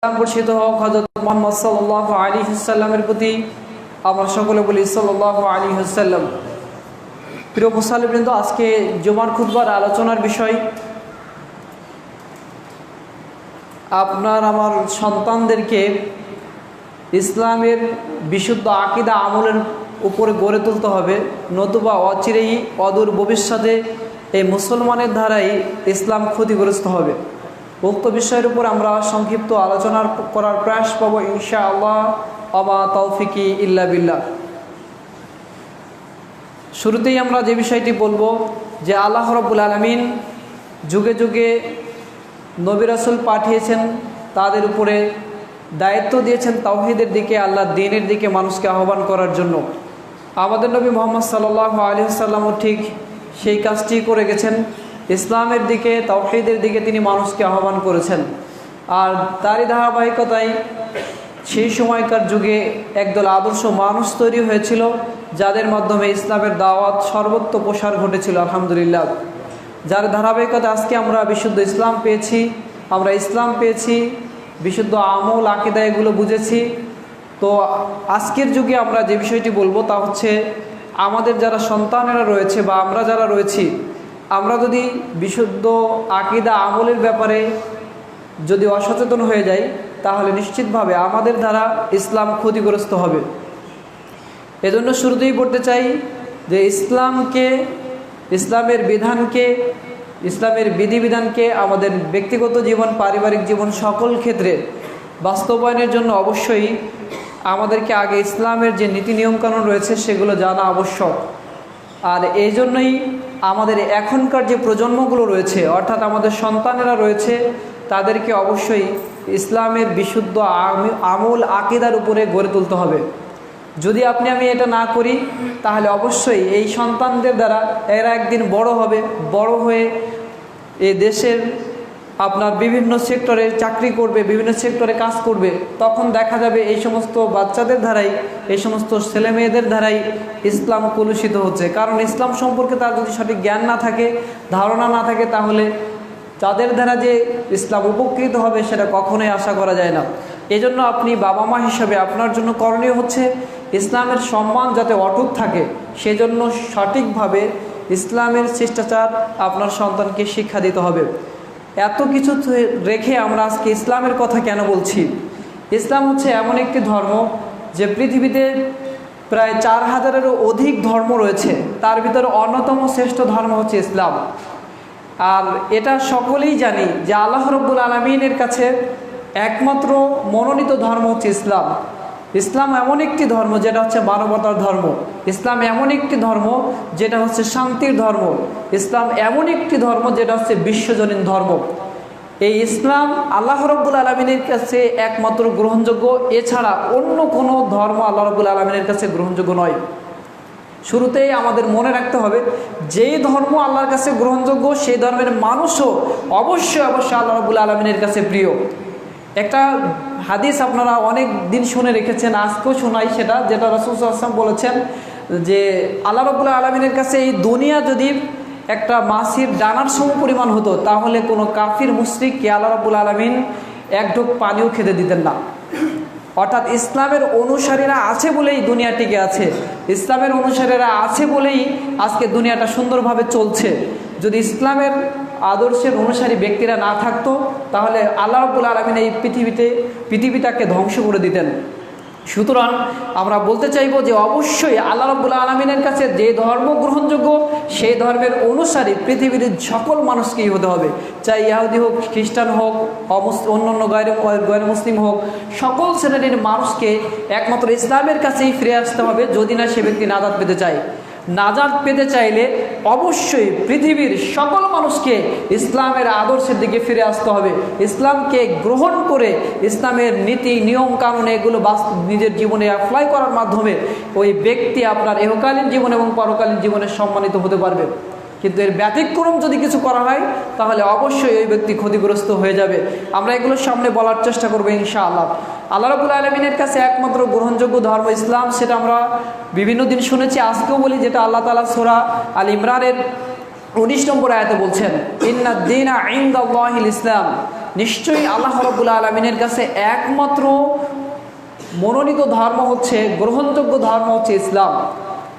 বর্ষিত হোক হযরত মুহাম্মদ সাল্লাল্লাহু আলাইহি ওয়াসাল্লামের প্রতি। আমরা সকলে বলি সাল্লাল্লাহু আলাইহি ওয়াসাল্লাম। প্রিয় মুসল্লিবৃন্দ, আজকে জুমার খুতবার আলোচনার বিষয় আপনার আমার সন্তানদেরকে ইসলামের বিশুদ্ধ আকীদা আমলের উপরে গড়ে তুলতে হবে, নতুবা অচিরেই অদূর ভবিষ্যতে এই মুসলমানের দ্বারাই ইসলাম ক্ষতিগ্রস্ত হবে। উক্ত বিষয়ের উপর আমরা সংক্ষিপ্ত আলোচনা করার প্রয়াস পাবো ইনশাআল্লাহ। আমা তৌফিকি ইল্লা বিল্লাহ। শুরুতেই আমরা যে বিষয়টি বলবো যে আল্লাহ রাব্বুল আলামিন যুগে যুগে নবী রাসূল পাঠিয়েছেন, তাদের উপরে দায়িত্ব দিয়েছেন তাওহীদের দিকে, আল্লাহর দ্বীনের দিকে মানুষকে আহ্বান করার জন্য। আমাদের নবী মুহাম্মদ সাল্লাল্লাহু আলাইহি ওয়াসাল্লামও ঠিক সেই কাজটি করে গেছেন। ইসলামের দিকে, তাওহীদের দিকে তিনি মানুষকে আহ্বান করেছেন। আর তারই ধারাবাহিকতায় সেই সময়কার যুগে একদল আদর্শ মানুষ তৈরি হয়েছিল, যাদের মাধ্যমে ইসলামের দাওয়াত সর্বত্র প্রসার ঘটেছিল আলহামদুলিল্লাহ। যার ধারাবাহিকতা আজকে আমরা বিশুদ্ধ ইসলাম পেয়েছি, আমরা ইসলাম পেয়েছি, বিশুদ্ধ আমল আকীদা এগুলো বুঝেছি। তো আজকের যুগে আমরা যে বিষয়টি বলবো তা হচ্ছে আমাদের যারা সন্তানেরা রয়েছে বা আমরা যারা রয়েছি, আমরা যদি বিশুদ্ধ আকীদা আমলের ব্যাপারে যদি অসচেতন হয়ে যাই, তাহলে নিশ্চিতভাবে আমাদের দ্বারা ইসলাম ক্ষতিগ্রস্ত হবে। এজন্য শুরুতেই বলতে চাই যে ইসলামকে, ইসলামের বিধানকে, ইসলামের বিধিবিধানকে আমাদের ব্যক্তিগত জীবন, পারিবারিক জীবন সকল ক্ষেত্রে বাস্তবায়নের জন্য অবশ্যই আমাদেরকে আগে ইসলামের যে নীতি নিয়মকানুন রয়েছে সেগুলো জানা আবশ্যক। আর এই জন্যই আমাদের এখনকার যে প্রজন্মগুলো রয়েছে, অর্থাৎ আমাদের সন্তানেরা রয়েছে, তাদেরকে অবশ্যই ইসলামের বিশুদ্ধ আমল আকীদার উপরে গড়ে তুলতে হবে। যদি আমি এটা না করি, তাহলে অবশ্যই এই সন্তানদের দ্বারা এরা একদিন বড় হবে, বড় হয়ে এই দেশের আপনার বিভিন্ন সেক্টরে চাকরি করবে, বিভিন্ন সেক্টরে কাজ করবে। তখন দেখা যাবে এই সমস্ত বাচ্চাদের দ্বারাই, এই সমস্ত ছেলে মেয়েদের দ্বারাই ইসলাম কলুষিত হচ্ছে। কারণ ইসলাম সম্পর্কে তার যদি সঠিক জ্ঞান না থাকে, ধারণা না থাকে, তাহলে তাদের দ্বারা যে ইসলাম উপকৃত হবে সেটা কখনোই আশা করা যায় না। এজন্য আপনি বাবা মা হিসাবে আপনার জন্য করণীয় হচ্ছে ইসলামের সম্মান যাতে অটুট থাকে, সেজন্য সঠিকভাবে ইসলামের শিষ্টাচার আপনার সন্তানকে শিক্ষা দিতে হবে। এত কিছু রেখে আমরা আজকে ইসলামের কথা কেন বলছি? ইসলাম হচ্ছে এমন একটি ধর্ম যে পৃথিবীতে প্রায় 4000-এরও অধিক ধর্ম রয়েছে, তার ভিতরে অন্যতম শ্রেষ্ঠ ধর্ম হচ্ছে ইসলাম। আর এটা সকলেই জানি যে আল্লাহ রাব্বুল আলামিনের কাছে একমাত্র মনোনীত ধর্ম হচ্ছে ইসলাম। ইসলাম এমন একটি ধর্ম যেটা হচ্ছে মানবতার ধর্ম। ইসলাম এমন একটি ধর্ম যেটা হচ্ছে শান্তির ধর্ম। ইসলাম এমন একটি ধর্ম যেটা হচ্ছে বিশ্বজনীন ধর্ম। এই ইসলাম আল্লাহ রাব্বুল আলামিনের কাছে একমাত্র গ্রহণযোগ্য, এছাড়া অন্য কোনো ধর্ম আল্লাহ রাব্বুল আলামিনের কাছে গ্রহণযোগ্য নয়। শুরুতেই আমাদের মনে রাখতে হবে, যেই ধর্ম আল্লাহর কাছে গ্রহণযোগ্য সেই ধর্মের মানুষও অবশ্যই অবশ্যই আল্লাহ রাব্বুল আলামিনের কাছে প্রিয়। একটা হাদিস আপনারা অনেক দিন শুনে রেখেছেন, আজকেও শোনাই সেটা, যেটা রাসূল সাল্লাল্লাহু আলাইহি ওয়াসাল্লাম বলেছেন যে আল্লাহ রাব্বুল আলামিনের কাছে এই দুনিয়া যদি একটা মাছির ডানার সম পরিমাণ হতো, তাহলে কোনো কাফির মুশরিককে আল্লাহ রাব্বুল আলামিন এক ঢোক পানিও খেতে দিতেন না। অর্থাৎ ইসলামের অনুসারীরা আছে বলেই দুনিয়া টিকে আছে, ইসলামের অনুসারীরা আছে বলেই আজকে দুনিয়াটা সুন্দরভাবে চলছে। যদি ইসলামের আদর্শের অনুসারী ব্যক্তিরা না থাকতো, তাহলে আল্লাহ রাব্বুল আলামিন এই পৃথিবীটাকে ধ্বংস করে দিতেন। সুতরাং আমরা বলতে চাইব যে অবশ্যই আল্লাহ রাব্বুল আলামিনের কাছে যে ধর্ম গ্রহণযোগ্য সেই ধর্মের অনুসারী পৃথিবীর সকল মানুষকেই হতে হবে, চাই ইহুদি হোক, খ্রিস্টান হোক, অন্যান্য গैर মুসলিম হোক, সকল শ্রেণীর মানুষকে একমাত্র ইসলামের কাছেই ফিরে আসতে হবে, যদি না সে ব্যক্তি নাজাত পেতে চায়। নাজাত পেতে চাইলে অবশ্যই পৃথিবীর সকল মানুষকে ইসলামের আদর্শের দিকে ফিরে আসতে হবে। ইসলামকে গ্রহণ করে ইসলামের নীতি নিয়ম কানুন এগুলো নিজের জীবনে অ্যাপ্লাই করার মাধ্যমে ওই ব্যক্তি আপনার ইহকালীন জীবন এবং পরকালীন জীবনে সম্মানিত হতে পারবে। কিন্তু এর ব্যতিক্রম যদি কিছু করা হয়, তাহলে অবশ্যই ওই ব্যক্তি ক্ষতিগ্রস্ত হয়ে যাবে। আমরা এগুলোর সামনে বলার চেষ্টা করবো ইনশাআল্লাহ। আল্লাহ রাব্বুল আলামিনের কাছে একমাত্র গ্রহণযোগ্য ধর্ম ইসলাম, সেটা আমরা বিভিন্ন দিন শুনেছি, আজকেও বলি, যেটা আল্লাহ তাআলা সূরা আল ইমরানের 19 নম্বর আয়াতে বলছেন, ইন্নাদ দীনা ইনদাল্লাহিল ইসলাম, নিশ্চয়ই আল্লাহ রাব্বুল আলামিনের কাছে একমাত্র মনোনীত ধর্ম হচ্ছে, গ্রহণযোগ্য ধর্ম হচ্ছে ইসলাম।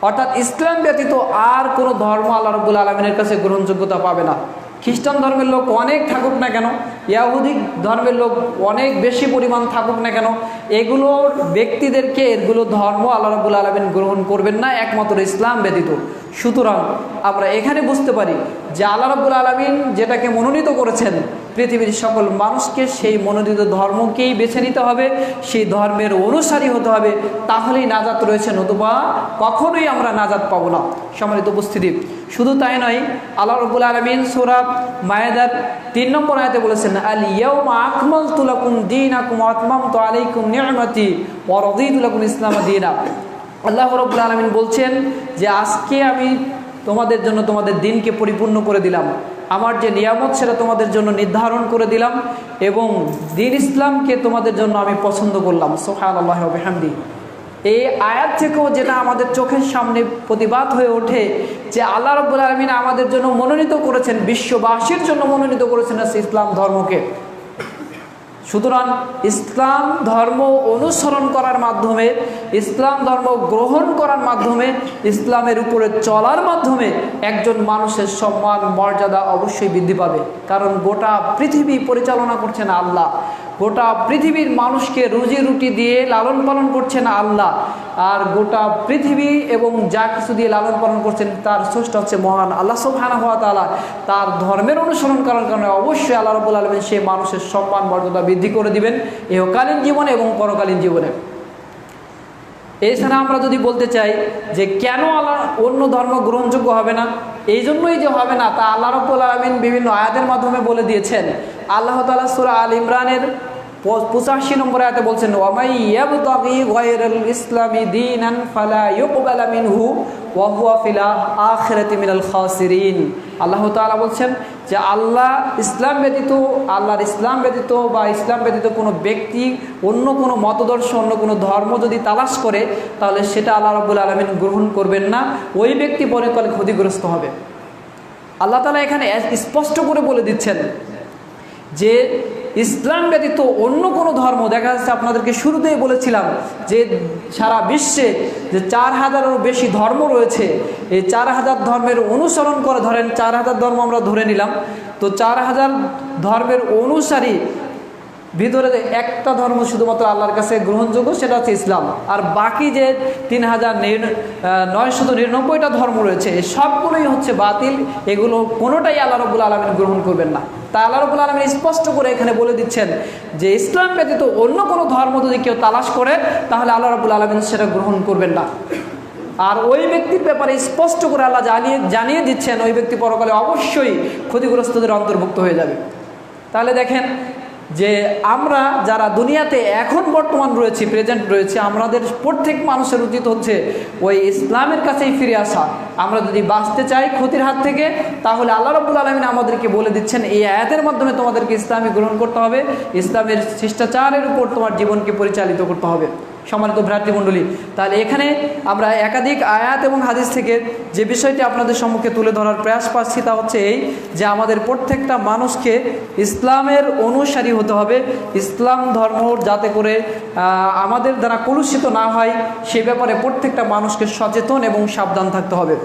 অর্থাৎ ইসলাম ব্যতীত আর কোনো ধর্ম আল্লাহ রাব্বুল আলামিনের কাছে গ্রহণযোগ্যতা পাবে না। খ্রিস্টান ধর্মের লোক অনেক থাকুক না কেন, ইহুদি ধর্মের লোক অনেক বেশি পরিমাণ থাকুক না কেন, এগুলোর ব্যক্তিদেরকে এগুলো ধর্ম আল্লাহ রাব্বুল আলামিন গ্রহণ করবেন না একমাত্র ইসলাম ব্যতীত। সুতরাং আমরা এখানে বুঝতে পারি যে আল্লাহ রাব্বুল আলামিন যেটাকে মনোনীত করেছেন পৃথিবীর সকল মানুষকে সেই মনোনীত ধর্মকেই বেছে নিতে হবে, সেই ধর্মের অনুসারী হতে হবে, তাহলেই নাজাত রয়েছে, নতুবা কখনোই আমরা নাজাত পাবো না। সম্মানিত উপস্থিতি, শুধু তাই নয়, আল্লাহ রাব্বুল আলামিন সূরা মায়েদার ৩ নম্বর আয়াতে বলেছেন, আল ইয়াউমা আকমালতু লাকুম দীনাকুম ওয়া আতমামতু আলাইকুম নি'মাতি ওয়া রাদিতু লাকুম ইসলাম দীনা। আল্লাহ রাব্বুল আলামিন বলছেন যে আজকে আমি তোমাদের জন্য তোমাদের দিনকে পরিপূর্ণ করে দিলাম, আমার যে নিয়ামত সেটা তোমাদের জন্য নির্ধারণ করে দিলাম, এবং দ্বীন ইসলামকে তোমাদের জন্য আমি পছন্দ করলাম। সুবহানাল্লাহি ওয়া বিহামদিহি। এই আয়াত থেকেও যেটা আমাদের চোখের সামনে প্রতিবাদ হয়ে ওঠে যে আল্লাহ রাব্বুল আলামিন আমাদের জন্য মনোনীত করেছেন, বিশ্ববাসীর জন্য মনোনীত করেছেন ইসলাম ধর্মকে। সুতরাং ইসলাম ধর্ম অনুসরণ করার মাধ্যমে, ইসলাম ধর্ম গ্রহণ করার মাধ্যমে, ইসলামের উপরে চলার মাধ্যমে একজন মানুষের সম্মান মর্যাদা অবশ্যই বৃদ্ধি পাবে। কারণ গোটা পৃথিবী পরিচালনা করছেন আল্লাহ, গোটা পৃথিবীর মানুষকে রুজি রুটি দিয়ে লালন পালন করছেন আল্লাহ, আর গোটা পৃথিবী এবং যা কিছু দিয়ে লালন পালন করছেন তার স্রষ্টা হচ্ছে মহান আল্লাহ সুবহানাহু ওয়া তাআলা। তার ধর্মের অনুসরণ করার কারণে অবশ্যই আল্লাহ রাব্বুল আলামিন সেই মানুষের সম্মান মর্যাদা বৃদ্ধি করে দিবেন ইহকালীন জীবনে এবং পরকালীন জীবনে। এছাড়া আমরা যদি বলতে চাই যে কেন আল্লাহ অন্য ধর্ম গ্রহণযোগ্য হবে না, এই জন্যই যে হবে না তা আল্লাহ রাব্বুল আলামিন বিভিন্ন আয়াতের মাধ্যমে বলে দিয়েছেন। আল্লাহ তাআলা সূরা আল ইমরানের 85 নম্বর আয়াতে বলছেন, ওয়ামাই ইয়াবতাগি গায়রাল ইসলামি দীনান ফালা ইউকবালা মিনহু ওয়া হুয়া ফিল আখিরাতি মিনাল খাসিরিন। আল্লাহ তাআলা বলছেন যে আল্লাহর ইসলাম ব্যতীত বা ইসলাম ব্যতীত কোনো ব্যক্তি অন্য কোনো মতদর্শ, অন্য কোনো ধর্ম যদি তালাশ করে তাহলে সেটা আল্লাহ রাব্বুল আলামিন গ্রহণ করবেন না, ওই ব্যক্তি পরকালে ক্ষতিগ্রস্ত হবে। আল্লাহ তাআলা এখানে স্পষ্ট করে বলে দিচ্ছেন যে ইসলাম ব্যতীত অন্য কোনো ধর্ম, দেখা যাচ্ছে আপনাদেরকে শুরুতেই বলেছিলাম যে সারা বিশ্বে যে 4000-এরও বেশি ধর্ম রয়েছে, এই 4000 ধর্মের অনুসরণ করে, ধরেন 4000 ধর্ম আমরা ধরে নিলাম, তো 4000 ধর্মের অনুসারী ভিতরে একটা ধর্ম শুধুমাত্র আল্লাহর কাছে গ্রহণযোগ্য, সেটা হচ্ছে ইসলাম। আর বাকি যে 3999টা ধর্ম রয়েছে সবগুলোই হচ্ছে বাতিল, এগুলো কোনোটাই আল্লাহ রাব্বুল আলামিন গ্রহণ করবেন না। তা আল্লাহ রাব্বুল আলামিন স্পষ্ট করে এখানে বলে দিচ্ছেন যে ইসলাম ব্যতীত অন্য কোনো ধর্ম যদি কেউ তালাশ করে তাহলে আল্লাহ রাব্বুল আলামিন সেটা গ্রহণ করবেন না। আর ওই ব্যক্তির ব্যাপারে স্পষ্ট করে আল্লাহ জানিয়ে দিচ্ছেন ওই ব্যক্তি পরকালে অবশ্যই ক্ষতিগ্রস্তদের অন্তর্ভুক্ত হয়ে যাবে। তাহলে দেখেন যে আমরা যারা দুনিয়াতে এখন বর্তমান রয়েছি, প্রেজেন্ট রয়েছে, আমাদের প্রত্যেক মানুষের উচিত হচ্ছে ওই ইসলামের কাছেই ফিরে আসা। আমরা যদি বাঁচতে চাই ক্ষতির হাত থেকে, তাহলে আল্লাহ রাব্বুল আলামিন আমাদেরকে বলে দিচ্ছেন এই আয়াতের মাধ্যমে তোমাদেরকে ইসলামই গ্রহণ করতে হবে, ইসলামের শিষ্টাচারের উপর তোমার জীবনকে পরিচালিত করতে হবে। সম্মানিত ভ্রাতৃমণ্ডলী, তাহলে এখানে আমরা একাধিক আয়াত এবং হাদিস থেকে যে বিষয়টি আপনাদের সম্মুখে তুলে ধরার প্রয়াস পাচ্ছি তা হচ্ছে এই যে আমাদের প্রত্যেকটা মানুষকে ইসলামের অনুসারী হতে হবে, ইসলাম ধর্ম যাতে করে আমাদের দ্বারা কলুষিত না হয় সে ব্যাপারে প্রত্যেকটা মানুষকে সচেতন এবং সাবধান থাকতে হবে।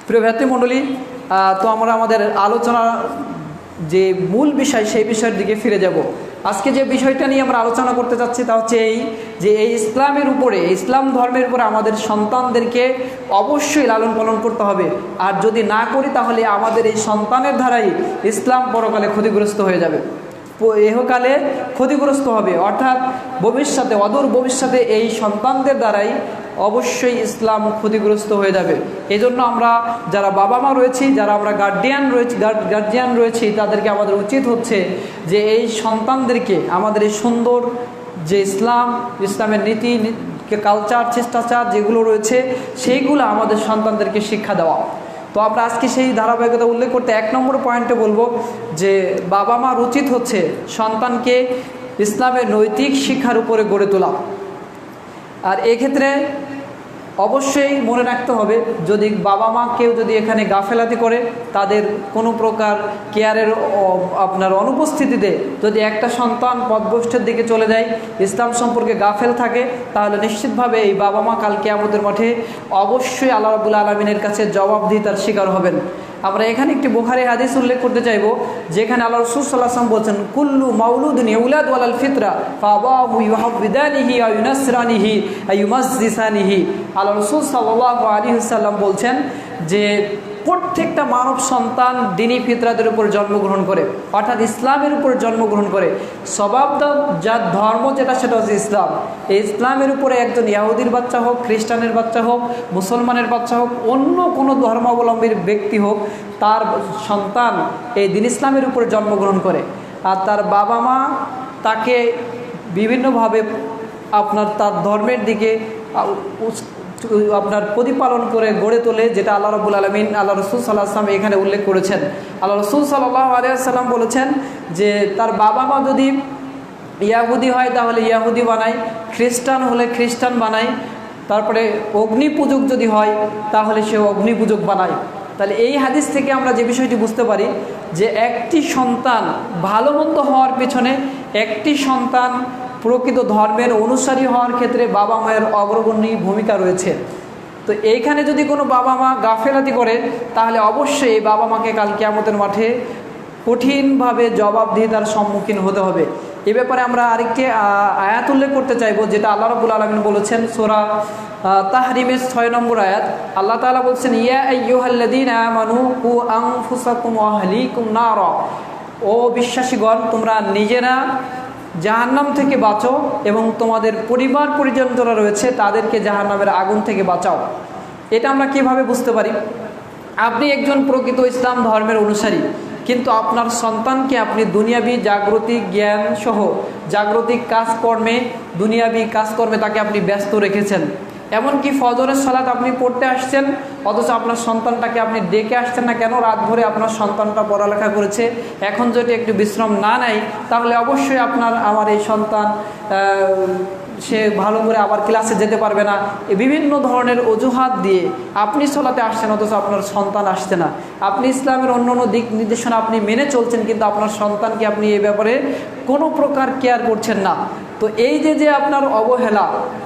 প্রিয় ভ্রাতৃমণ্ডলী, তো আমরা আমাদের আলোচনা যে মূল বিষয় সেই বিষয়ের দিকে ফিরে যাব। আজকে যে বিষয়টা নিয়ে আমরা আলোচনা করতে চাচ্ছি তা হচ্ছে এই যে এই ইসলামের উপরে, ইসলাম ধর্মের উপরে আমাদের সন্তানদেরকে অবশ্যই লালন পালন করতে হবে। আর যদি না করি তাহলে আমাদের এই সন্তানের দ্বারাই ইসলাম পরকালে ক্ষতিগ্রস্ত হয়ে যাবে, ইহকালে ক্ষতিগ্রস্ত হবে, অর্থাৎ ভবিষ্যতে, অদূর ভবিষ্যতে এই সন্তানদের দ্বারাই অবশ্যই ইসলাম ক্ষতিগ্রস্ত হয়ে যাবে। এই জন্য আমরা যারা বাবা মা রয়েছি, যারা আমরা গার্জিয়ান রয়েছি তাদেরকে আমাদের উচিত হচ্ছে যে এই সন্তানদেরকে আমাদের এই সুন্দর যে ইসলামের নীতি, কালচার, শিষ্টাচার যেগুলো রয়েছে সেইগুলো আমাদের সন্তানদেরকে শিক্ষা দেওয়া। তো আমরা আজকে সেই ধারাবাহিকতা উল্লেখ করতে 1 নম্বর পয়েন্টে বলবো যে বাবা মার উচিত হচ্ছে সন্তানকে ইসলামের নৈতিক শিক্ষার উপরে গড়ে তোলা। আর এক্ষেত্রে অবশ্যই মনে রাখতে হবে, যদি বাবা মা কেউ যদি এখানে গাফেলাতি করে, তাদের কোনো প্রকার কেয়ারের আপনার অনুপস্থিতিতে যদি একটা সন্তান পথভ্রষ্টের দিকে চলে যায়, ইসলাম সম্পর্কে গাফেল থাকে, তাহলে নিশ্চিতভাবে এই বাবা মা কাল কিয়ামতের মাঠে অবশ্যই আল্লাহ রাব্বুল আলামিনের কাছে জবাবদিহিতার শিকার হবেন। আমরা এখানে একটি বুখারী হাদিস উল্লেখ করতে চাইব, যেখানে আল্লাহ রাসূল সাল্লাল্লাহু আলাইহি ওয়াসাল্লাম বলেছেন, কুল্লু মাউলুদিন ইউলাদু আলাল ফিতরা ফাআবাহু ইউহাব্বিদানিহি আও ইউনাসরানিহি আও ইউমাজ্জিসানিহি। আল্লাহ রাসূল সাল্লাল্লাহু আলাইহি ওয়াসাল্লাম বলছেন যে প্রত্যেকটা মানব সন্তান দ্বীনি ফিতরাতের উপর জন্মগ্রহণ করে, অর্থাৎ ইসলামের উপর জন্মগ্রহণ করে। স্বভাবত যার ধর্ম যেটা, সেটা হচ্ছে ইসলাম। এই ইসলামের উপরে একজন ইহুদির বাচ্চা হোক, খ্রিস্টানের বাচ্চা হোক, মুসলমানের বাচ্চা হোক, অন্য কোনো ধর্মাবলম্বীর ব্যক্তি হোক, তার সন্তান এই দ্বীন ইসলামের উপরে জন্মগ্রহণ করে। আর তার বাবা মা তাকে বিভিন্নভাবে আপনার তার ধর্মের দিকে আপনার প্রতিপালন করে গড়ে তোলে, যেটা আল্লাহ রাব্বুল আলামিন আল্লাহ রাসূল সাল্লাল্লাহু আলাইহি ওয়াসাল্লাম এখানে উল্লেখ করেছেন। আল্লাহ রাসূল সাল্লাল্লাহু আলাইহি ওয়াসাল্লাম বলেছেন যে তার বাবা মা যদি ইয়াহুদি হয় তাহলে ইয়াহুদি বানায়, খ্রিস্টান হলে খ্রিস্টান বানায়, তারপরে অগ্নি পূজক যদি হয় তাহলে সে অগ্নি পূজক বানায়। তাহলে এই হাদিস থেকে আমরা যে বিষয়টি বুঝতে পারি যে একটি সন্তান ভালো মন্দ হওয়ার পেছনে, একটি সন্তান প্রকৃত ধর্মের অনুসারী হওয়ার ক্ষেত্রে বাবা মায়ের অগ্রগণ্য ভূমিকা রয়েছে। তো এইখানে যদি কোনো বাবা মা গাফেলাতি করে, তাহলে অবশ্যই এই বাবা মাকে কাল কিয়ামতের মাঠে কঠিনভাবে জবাবদিহিতার সম্মুখীন হতে হবে। এ ব্যাপারে আমরা আরেকটি আয়াত উল্লেখ করতে চাইব, যেটা আল্লাহ রাব্বুল আলামিন বলেছেন সূরা তাহরিমের 6 নম্বর আয়াত। আল্লাহ তাআলা বলছেন, ইয়া আইয়ুহাল্লাযীনা আমানু কু আনফুসাকুম ওয়া আহলিকুম নারা। ও বিশ্বাসীগণ, তোমরা নিজেরা জাহান্নাম থেকে বাঁচো এবং তোমাদের পরিবার পরিজন যারা রয়েছে তাদেরকে জাহান্নামের আগুন থেকে বাঁচাও। এটা আমরা কিভাবে বুঝতে পারি? আপনি একজন প্রকৃত ইসলাম ধর্মের অনুসারী, কিন্তু আপনার সন্তানকে আপনি দুনিয়াবি জাগতিক জ্ঞান সহ জাগতিক কাজকর্মে, দুনিয়াবি কাজকর্মে তাকে আপনি ব্যস্ত রেখেছেন। এমনকি ফজরের সালাত আপনি পড়তে আসছেন, অথচ আপনার সন্তানটাকে আপনি ডেকে আসছেন না কেন? রাত ভরে আপনার সন্তানটা পড়ালেখা করেছে, এখন যদি একটু বিশ্রাম না নেয় তাহলে অবশ্যই আমার এই সন্তান সে ভালো করে আবার ক্লাসে যেতে পারবে না। বিভিন্ন ধরনের অজুহাত দিয়ে আপনি সালাতে আসছেন, অথচ আপনার সন্তান আসছে না। আপনি ইসলামের অন্য অন্য দিক নির্দেশনা আপনি মেনে চলছেন, কিন্তু আপনার সন্তানকে আপনি এই ব্যাপারে কোনো প্রকার কেয়ার করছেন না। তো এই যে আপনার অবহেলা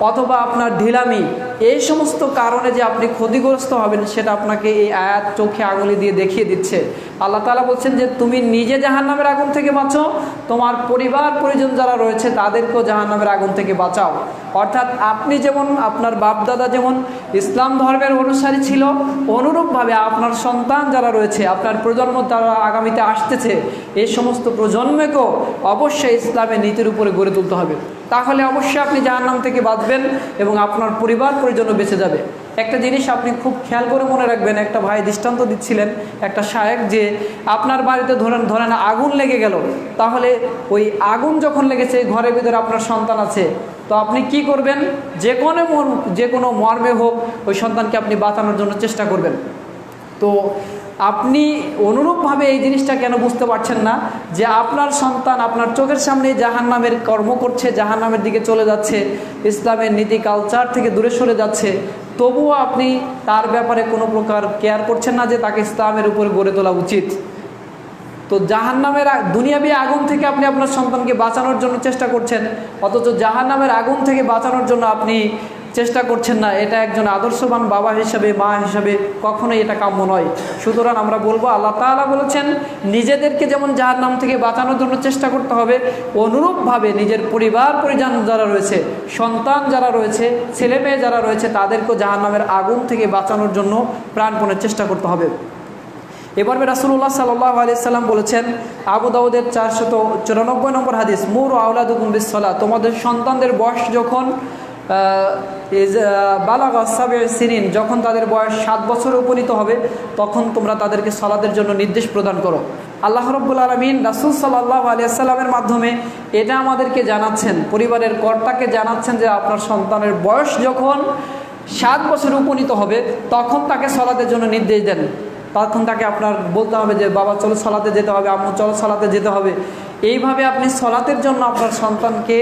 অথবা আপনার ঢিলামি, এই সমস্ত কারণে যে আপনি ক্ষতিগ্রস্ত হবেন, সেটা আপনাকে এই আয়াত চোখে আঙুলি দিয়ে দেখিয়ে দিচ্ছে। আল্লাহ তাআলা বলছেন যে তুমি নিজে জাহান্নামের আগুন থেকে বাঁচো, তোমার পরিবার পরিজন যারা রয়েছে তাদেরকেও জাহান্নামের আগুন থেকে বাঁচাও। অর্থাৎ আপনি যেমন, আপনার বাপদাদা যেমন ইসলাম ধর্মের অনুসারী ছিল, অনুরূপভাবে আপনার সন্তান যারা রয়েছে, আপনার প্রজন্ম যারা আগামীতে আসতেছে, এই সমস্ত প্রজন্মকেও অবশ্যই ইসলামের নীতির উপরে গড়ে তুলতে হবে। তাহলে অবশ্যই আপনি জাহান্নাম থেকে বাঁচবেন এবং আপনার পরিবার পরিজনও বেঁচে যাবে। একটা জিনিস আপনি খুব খেয়াল করে মনে রাখবেন, একটা ভাই দৃষ্টান্ত দিচ্ছিলেন, একটা শায়েখ, যে আপনার বাড়িতে ধরেন আগুন লেগে গেল, তাহলে ওই আগুন যখন লেগেছে, ঘরের ভিতরে আপনার সন্তান আছে, তো আপনি কি করবেন? যে কোনো মর্মে হোক ওই সন্তানকে আপনি বাঁচানোর জন্য চেষ্টা করবেন। তো আপনি অনুরূপভাবে এই জিনিসটা কেন বুঝতে পারছেন না যে আপনার সন্তান আপনার চোখের সামনে জাহান্নামের কর্ম করছে, জাহান্নামের দিকে চলে যাচ্ছে, ইসলামের নীতি কালচার থেকে দূরে সরে যাচ্ছে, তবুও আপনি তার ব্যাপারে কোনো প্রকার কেয়ার করছেন না যে তাকে ইসলামের উপরে গড়ে তোলা উচিত। তো জাহান্নামের দুনিয়াবি আগুন থেকে আপনি আপনার সন্তানকে বাঁচানোর জন্য চেষ্টা করছেন, অথচ জাহান্নামের আগুন থেকে বাঁচানোর জন্য আপনি চেষ্টা করছেন না। এটা একজন আদর্শবান বাবা হিসাবে, মা হিসাবে কখনোই এটা কাম্য নয়। সুতরাং আমরা বলবো, আল্লাহ তাআলা বলেছেন নিজেদেরকে যেমন জাহান্নাম থেকে বাঁচানোর জন্য চেষ্টা করতে হবে, অনুরূপভাবে নিজের পরিবার পরিজন যারা রয়েছে, সন্তান যারা রয়েছে, ছেলে মেয়ে যারা রয়েছে, তাদেরকেও জাহান্নামের আগুন থেকে বাঁচানোর জন্য প্রাণপণে চেষ্টা করতে হবে। এবার রাসূলুল্লাহ সাল্লাল্লাহু আলাইহি সাল্লাম বলেছেন, আবু দাউদের 494 নম্বর হাদিস, মুরু আওলাদুকুম বিসসালাহ, তোমাদের সন্তানদের বয়স যখন বালাগা সাবঈ সিনিন, যখন তাদের বয়স 7 বছরে উপনীত হবে, তখন তোমরা তাদেরকে সালাতের জন্য নির্দেশ প্রদান করো। আল্লাহ রাব্বুল আলামিন রাসূল সাল্লাল্লাহু আলাইহি সাল্লামের মাধ্যমে এটা আমাদেরকে জানাচ্ছেন, পরিবারের কর্তাকে জানাচ্ছেন যে আপনার সন্তানের বয়স যখন 7 বছরে উপনীত হবে, তখন তাকে সালাতের জন্য নির্দেশ দেন। তখন তাকে আপনার বলতে হবে যে বাবা চলো সালাতে যেতে হবে, আম্মু চলো সালাতে যেতে হবে। এইভাবে আপনি সলাতের জন্য আপনার সন্তানকে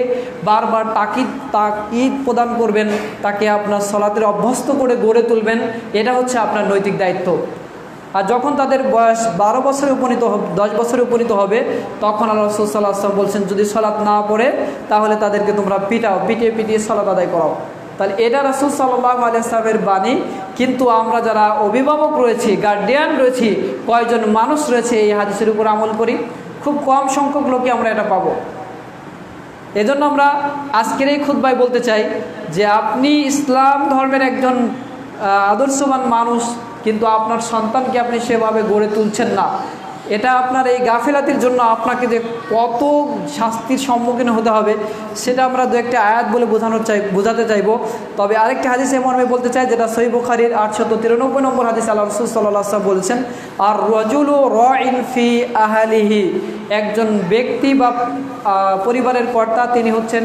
বারবার তাকিদ প্রদান করবেন, তাকে আপনার সলাতের অভ্যস্ত করে গড়ে তুলবেন। এটা হচ্ছে আপনার নৈতিক দায়িত্ব। আর যখন তাদের বয়স 12 বছরে উপনীত 10 বছরে উপনীত হবে, তখন আল্লাহ রাসূল সাল্লাল্লাহু আলাইহি ওয়াসাল্লাম বলছেন, যদি সলাৎ না পড়ে তাহলে তাদেরকে তোমরা পিটিয়ে সলাৎ আদায় করাও। তাহলে এটা রাসূল সাল্লাল্লাহু আলাইহি ওয়াসাল্লামের বাণী। কিন্তু আমরা যারা অভিভাবক রয়েছি, গার্ডিয়ান রয়েছি, কয়জন মানুষ রয়েছে এই হাদিসের উপর আমল করি? খুব কম সংখ্যক লোকই আমরা এটা পাবো। এজন্য আমরা আজকের এই খুতবায় বলতে চাই যে আপনি ইসলাম ধর্মের একজন আদর্শবান মানুষ, কিন্তু আপনার সন্তানকে আপনি সেভাবে গড়ে তুলছেন না। এটা আপনার এই গাফিলাতির জন্য আপনাকে যে কত শাস্তির সম্মুখীন হতে হবে সেটা আমরা দু একটা আয়াত বলে বোঝাতে চাইব। তবে আরেকটি হাদিস এমন আমি বলতে চাই, যেটা সহিহ বুখারীর 893 নম্বর হাদিস, আল্লাহ রাসূল সাল্লাল্লাহু আলাইহি ওয়াসাল্লাম বলেছেন, আর রাজুলু রাইন ফি আহলিহি, একজন ব্যক্তি বা পরিবারের কর্তা, তিনি হচ্ছেন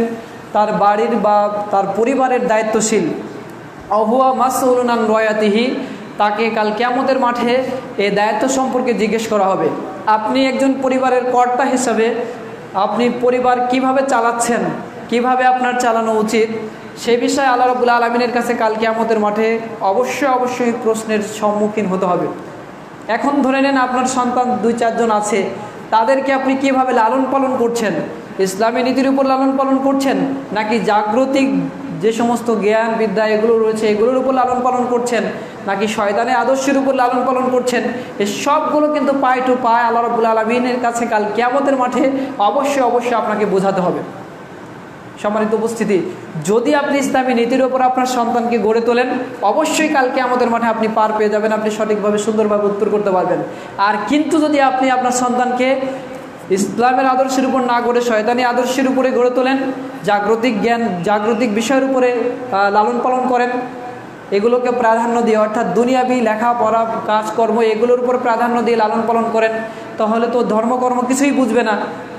তার বাড়ির বা তার পরিবারের দায়িত্বশীল। অহুয়া মাসউলুন আন রায়াতিহি, তাকে কাল কিয়ামতের মাঠে এই দায়িত্ব সম্পর্কে জিজ্ঞেস করা হবে। আপনি একজন পরিবারের কর্তা হিসাবে আপনি পরিবার কিভাবে চালাচ্ছেন, কিভাবে আপনার চালানো উচিত, সে বিষয়ে আল্লাহ রাব্বুল আলামিনের কাছে কাল কিয়ামতের মাঠে অবশ্যই প্রশ্নের সম্মুখীন হতে হবে। এখন ধরে নেন আপনার সন্তান 2-4 জন আছে, তাদেরকে আপনি কিভাবে লালন পালন করছেন? ইসলামী নীতির উপর লালন পালন করছেন, নাকি জাগতিক যে সমস্ত জ্ঞান বিদ্যা এগুলো রয়েছে এগুলোর উপর লালন পালন করছেন, নাকি শয়তানের আদর্শের উপর লালন পালন করছেন? এই সবগুলো কিন্তু পায় টু পায় আল্লাহ রাব্বুল আলামিনের কাছে কাল কিয়ামতের মাঠে অবশ্যই আপনাকে বোঝাতে হবে। সম্মানিত উপস্থিতি, যদি আপনি ইসলামী নীতির উপর আপনার সন্তানকে গড়ে তোলেন, অবশ্যই কাল কিয়ামতের মাঠে আপনি পার পেয়ে যাবেন, আপনি সঠিকভাবে সুন্দরভাবে উত্তর করতে পারবেন। আর কিন্তু যদি আপনি আপনার সন্তানকে ইসলামের আদর্শের উপর না গড়ে শয়তানি আদর্শের উপরে গড়ে তোলেন, জাগতিক জ্ঞান জাগতিক বিষয়ের উপরে লালন পালন করেন, এগুলোকে প্রাধান্য দিয়ে, অর্থাৎ দুনিয়াবি লেখাপড়া কাজকর্ম এগুলোর উপর প্রাধান্য দিয়ে লালন পালন করেন, তাহলে তো ধর্মকর্ম কিছুই বুঝবে না।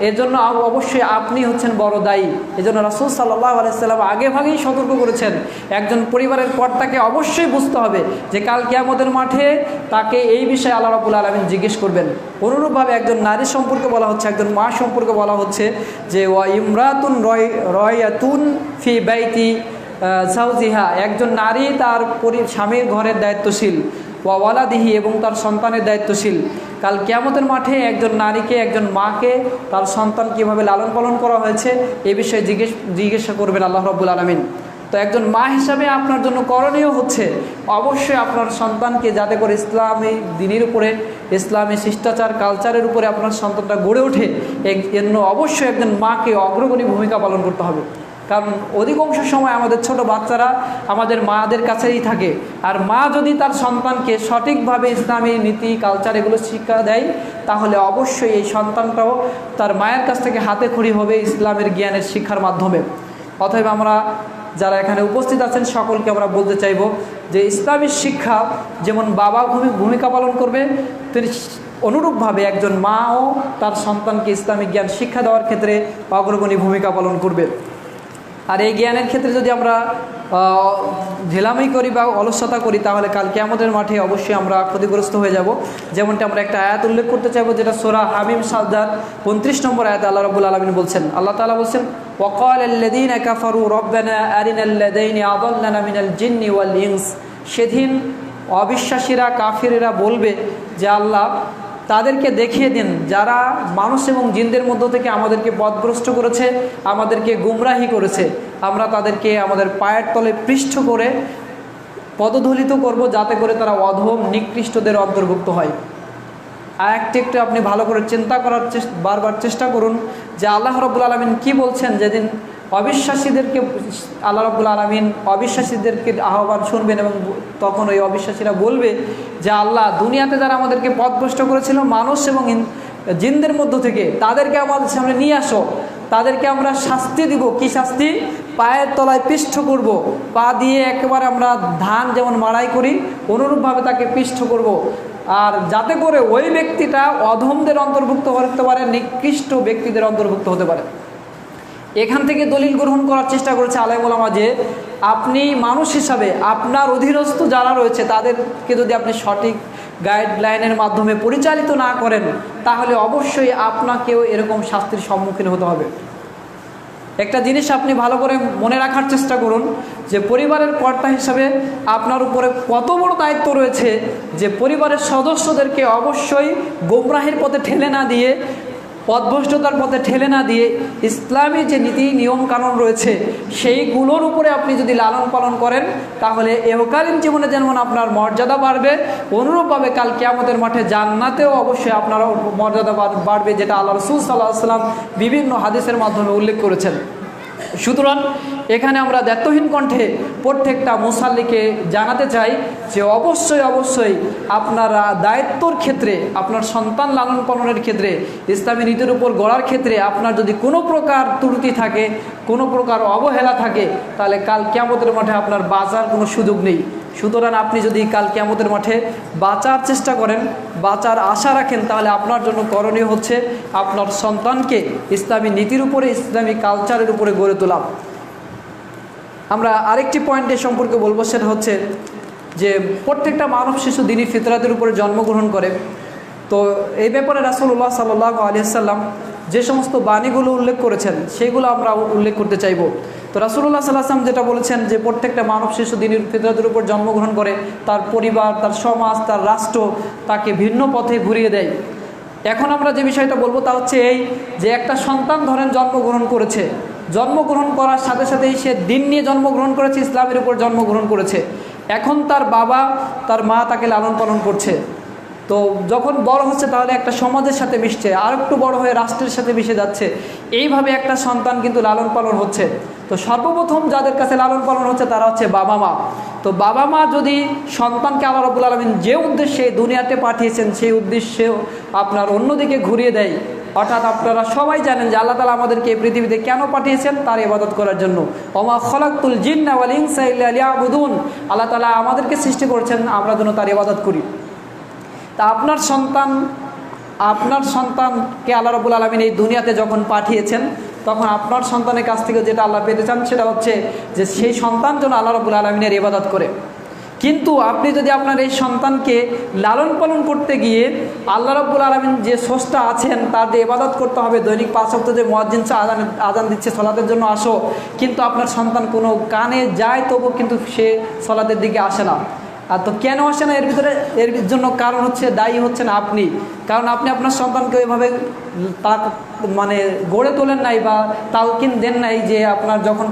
এর জন্য অবশ্যই আপনি হচ্ছেন বড় দায়ী। এজন্য রাসূল সাল্লাল্লাহু আলাইহি সাল্লাম আগেভাগেই সতর্ক করেছেন, একজন পরিবারের কর্তাকে অবশ্যই বুঝতে হবে যে কাল কিয়ামতের মাঠে তাকে এই বিষয়ে আল্লাহ রাব্বুল আলামিন জিজ্ঞেস করবেন। অনুরূপভাবে একজন নারী সম্পর্কে বলা হচ্ছে, একজন মা সম্পর্কে বলা হচ্ছে যে ওয়া ইমরাতুন রায়াতুন ফি বাইতি জাওজিহা, একজন নারী তার স্বামীর ঘরের দায়িত্বশীল, ওয়া ওয়ালাদিহি, এবং তার সন্তানের দায়িত্বশীল। কাল কিয়ামতের মাঠে একজন নারীকে, একজন মাকে তার সন্তান কীভাবে লালন পালন করা হয়েছে এ বিষয়ে জিজ্ঞাসা করবেন আল্লাহ রাব্বুল আলামিন। তো একজন মা হিসাবে আপনার জন্য করণীয় হচ্ছে অবশ্যই আপনার সন্তানকে যাতে করে ইসলামী দিনের উপরে, ইসলামী শিষ্টাচার কালচারের উপরে আপনার সন্তানটা গড়ে ওঠে, এর জন্য অবশ্যই একজন মাকে অগ্রগণী ভূমিকা পালন করতে হবে। কারণ অধিকাংশ সময় আমাদের ছোট বাচ্চারা আমাদের মাদের কাছেই থাকে, আর মা যদি তার সন্তানকে সঠিকভাবে ইসলামী নীতি কালচার এগুলো শিক্ষা দেয়, তাহলে অবশ্যই এই সন্তানটাও তার মায়ের কাছ থেকে হাতে খড়ি হবে ইসলামের জ্ঞানের শিক্ষার মাধ্যমে। অতএব আমরা যারা এখানে উপস্থিত আছেন সকলকে আমরা বলতে চাইব যে ইসলামী শিক্ষা যেমন বাবা ভূমিকা পালন করবে, তিনি অনুরূপভাবে একজন মাও তার সন্তানকে ইসলামিক জ্ঞান শিক্ষা দেওয়ার ক্ষেত্রে অগ্রগণী ভূমিকা পালন করবে। আর এই জ্ঞানের ক্ষেত্রে যদি আমরা ঢিলামি করি বা অলসতা করি, তাহলে কাল কিয়ামতের মাঠে অবশ্যই আমরা ক্ষতিগ্রস্ত হয়ে যাব। যেমনটা আমরা একটা আয়াত উল্লেখ করতে চাইবো, যেটা সূরা হামিম সাজদার 25 নম্বর আয়াত আল্লাহ রাব্বুল আলামিন বলছেন, আল্লাহ তাআলা বলছেন, ওয়াকালাল্লাযীনা কাফারু রাব্বানা আরিনাল্লাযাইনি আযাল্লানা মিনাল জিন্নি ওয়াল ইনস, সেদিন অবিশ্বাসীরা কাফিরেরা বলবে যে আল্লাহ তাদেরকে দেখিয়ে দিন যারা মানুষ এবং জিনদের মধ্য থেকে আমাদেরকে পথভ্রষ্ট করেছে, আমাদেরকে গুমরাহি করেছে, আমরা তাদেরকে আমাদের পায়ের তলে পৃষ্ঠ করে পদধূলিত করব, যাতে করে তারা অধম নিকৃষ্টদের অন্তর্ভুক্ত হয়। আর একটু আপনি ভালো করে চিন্তা করার বারবার চেষ্টা করুন যে আল্লাহ রাব্বুল আলামিন কি বলছেন। যেদিন অবিশ্বাসীদেরকে আল্লাহ রাব্বুল আলামিন অবিশ্বাসীদেরকে আহ্বান শুনবেন, এবং তখন ওই অবিশ্বাসীরা বলবে যে আল্লাহ দুনিয়াতে যারা আমাদেরকে পথভ্রষ্ট করেছিল মানুষ এবং জিনদের মধ্য থেকে, তাদেরকে আমাদের সামনে নিয়ে আসো, তাদেরকে আমরা শাস্তি দিব। কি শাস্তি? পায়ের তলায় পিষ্ঠ করব, পা দিয়ে একেবারে আমরা ধান যেমন মাড়াই করি অনুরূপভাবে তাকে পিষ্ঠ করব, আর যাতে করে ওই ব্যক্তিটা অধমদের অন্তর্ভুক্ত হতে পারে, নিকৃষ্ট ব্যক্তিদের অন্তর্ভুক্ত হতে পারে। এখান থেকে দলিল গ্রহণ করার চেষ্টা করেছে আলেম ওলামা যে আপনি মানুষ হিসাবে আপনার অধীনস্থ যারা রয়েছে তাদেরকে যদি আপনি সঠিক গাইডলাইনের মাধ্যমে পরিচালিত না করেন, তাহলে অবশ্যই আপনাকেও এরকম শাস্তির সম্মুখীন হতে হবে। একটা জিনিস আপনি ভালো করে মনে রাখার চেষ্টা করুন যে পরিবারের কর্তা হিসাবে আপনার উপরে কত বড় দায়িত্ব রয়েছে, যে পরিবারের সদস্যদেরকে অবশ্যই গোমরাহের পথে ঠেলে না দিয়ে, পথভ্রষ্টতার পথে ঠেলে না দিয়ে ইসলামী যে নীতি নিয়ম কানুন রয়েছে সেইগুলোর উপরে আপনি যদি লালন পালন করেন, তাহলে এহকালীন জীবনে যেমন আপনার মর্যাদা বাড়বে, অনুরূপভাবে কাল কিয়ামতের মাঠে জান্নাতেও অবশ্যই আপনার মর্যাদা বাড়বে, যেটা আল্লাহ রাসূল সাল্লাল্লাহু আলাইহি ওয়াসাল্লাম বিভিন্ন হাদিসের মাধ্যমে উল্লেখ করেছেন। সুতরাং এখানে আমরা দায়িত্বহীন কণ্ঠে প্রত্যেকটা মুসাল্লিকে জানাতে চাই যে অবশ্যই আপনারা দায়িত্বর ক্ষেত্রে, আপনার সন্তান লালন পালনের ক্ষেত্রে, ইসলামী নীতির উপর গড়ার ক্ষেত্রে আপনার যদি কোনো প্রকার ত্রুটি থাকে, কোনো প্রকার অবহেলা থাকে, তাহলে কাল কিয়ামতের মাঠে আপনার বাঁচার কোনো সুযোগ নেই। সুতরাং আপনি যদি কাল কিয়ামতের মাঠে বাঁচার চেষ্টা করেন, বাঁচার আশা রাখেন, তাহলে আপনার জন্য করণীয় হচ্ছে আপনার সন্তানকে ইসলামী নীতির উপরে, ইসলামী কালচারের উপরে গড়ে তোলা। আমরা আরেকটি পয়েন্টের সম্পর্কে বলবো, সেটা হচ্ছে যে প্রত্যেকটা মানব শিশু দ্বীনি ফিতরাতের উপরে জন্মগ্রহণ করে। তো এই ব্যাপারে রাসূলুল্লাহ সাল্লাল্লাহু আলাইহি ওয়াসাল্লাম যে সমস্ত বাণীগুলো উল্লেখ করেছেন সেগুলো আমরা উল্লেখ করতে চাইব। তো রাসূলুল্লাহ সাল্লাল্লাহু আলাইহি ওয়াসাল্লাম যেটা বলেছেন যে প্রত্যেকটা মানব শিশু দ্বীনি ফিতরাতের উপর জন্মগ্রহণ করে, তার পরিবার, তার সমাজ, তার রাষ্ট্র তাকে ভিন্ন পথে ঘুরিয়ে দেয়। এখন আমরা যে বিষয়টা বলবো তা হচ্ছে এই যে একটা সন্তান ধরেন জন্মগ্রহণ করেছে, জন্মগ্রহণ করার সাথে সাথেই সে দিন নিয়ে জন্মগ্রহণ করেছে, ইসলামের উপর জন্মগ্রহণ করেছে। এখন তার বাবা, তার মা তাকে লালন পালন করছে। তো যখন বড় হচ্ছে তাহলে একটা সমাজের সাথে মিশছে, আর একটু বড় হয়ে রাষ্ট্রের সাথে মিশে যাচ্ছে। এইভাবে একটা সন্তান কিন্তু লালন পালন হচ্ছে। তো সর্বপ্রথম যাদের কাছে লালন পালন হচ্ছে তারা হচ্ছে বাবা মা। তো বাবা মা যদি সন্তানকে আল্লাহ রাব্বুল আলামিন যে উদ্দেশ্যে দুনিয়াতে পাঠিয়েছেন সেই উদ্দেশ্যেও আপনার অন্যদিকে ঘুরিয়ে দেয়, অর্থাৎ আপনারা সবাই জানেন যে আল্লাহ তাআলা আমাদেরকে এই পৃথিবীতে কেন পাঠিয়েছেন, তার ইবাদত করার জন্য। ওমা খালাকতুল জিন্না ওয়াল ইনসা ইল্লা লিয়াবুদুন, আল্লাহ তাআলা আমাদেরকে সৃষ্টি করেছেন আমরা যেন তার ইবাদত করি। তা আপনার সন্তানকে আল্লাহ রাব্বুল আলামিন এই দুনিয়াতে যখন পাঠিয়েছেন, তখন আপনার সন্তানের কাছ থেকে যেটা আল্লাহ পেতে চান সেটা হচ্ছে যে সেই সন্তান যেন আল্লাহ রাব্বুল আলামিনের ইবাদত করে। কিন্তু আপনি যদি আপনার এই সন্তানকে লালন পালন করতে গিয়ে আল্লাহ রাব্বুল আলামিন যে স্রষ্টা আছেন তার যে ইবাদত করতে হবে, দৈনিক 5 ওয়াক্ত যে মুয়াজ্জিন আযান দিচ্ছে সলাতের জন্য আসো, কিন্তু আপনার সন্তান কোনো কানে যায় তবু কিন্তু সে সলাতের দিকে আসে না। আর তো কেন আসে না, এর জন্য কারণ হচ্ছে, দায়ী হচ্ছেন আপনি। কারণ আপনি আপনার সন্তানকে ওইভাবে মানে গড়ে তোলেন নাই বা তালকিন দেন নাই যে আপনার যখন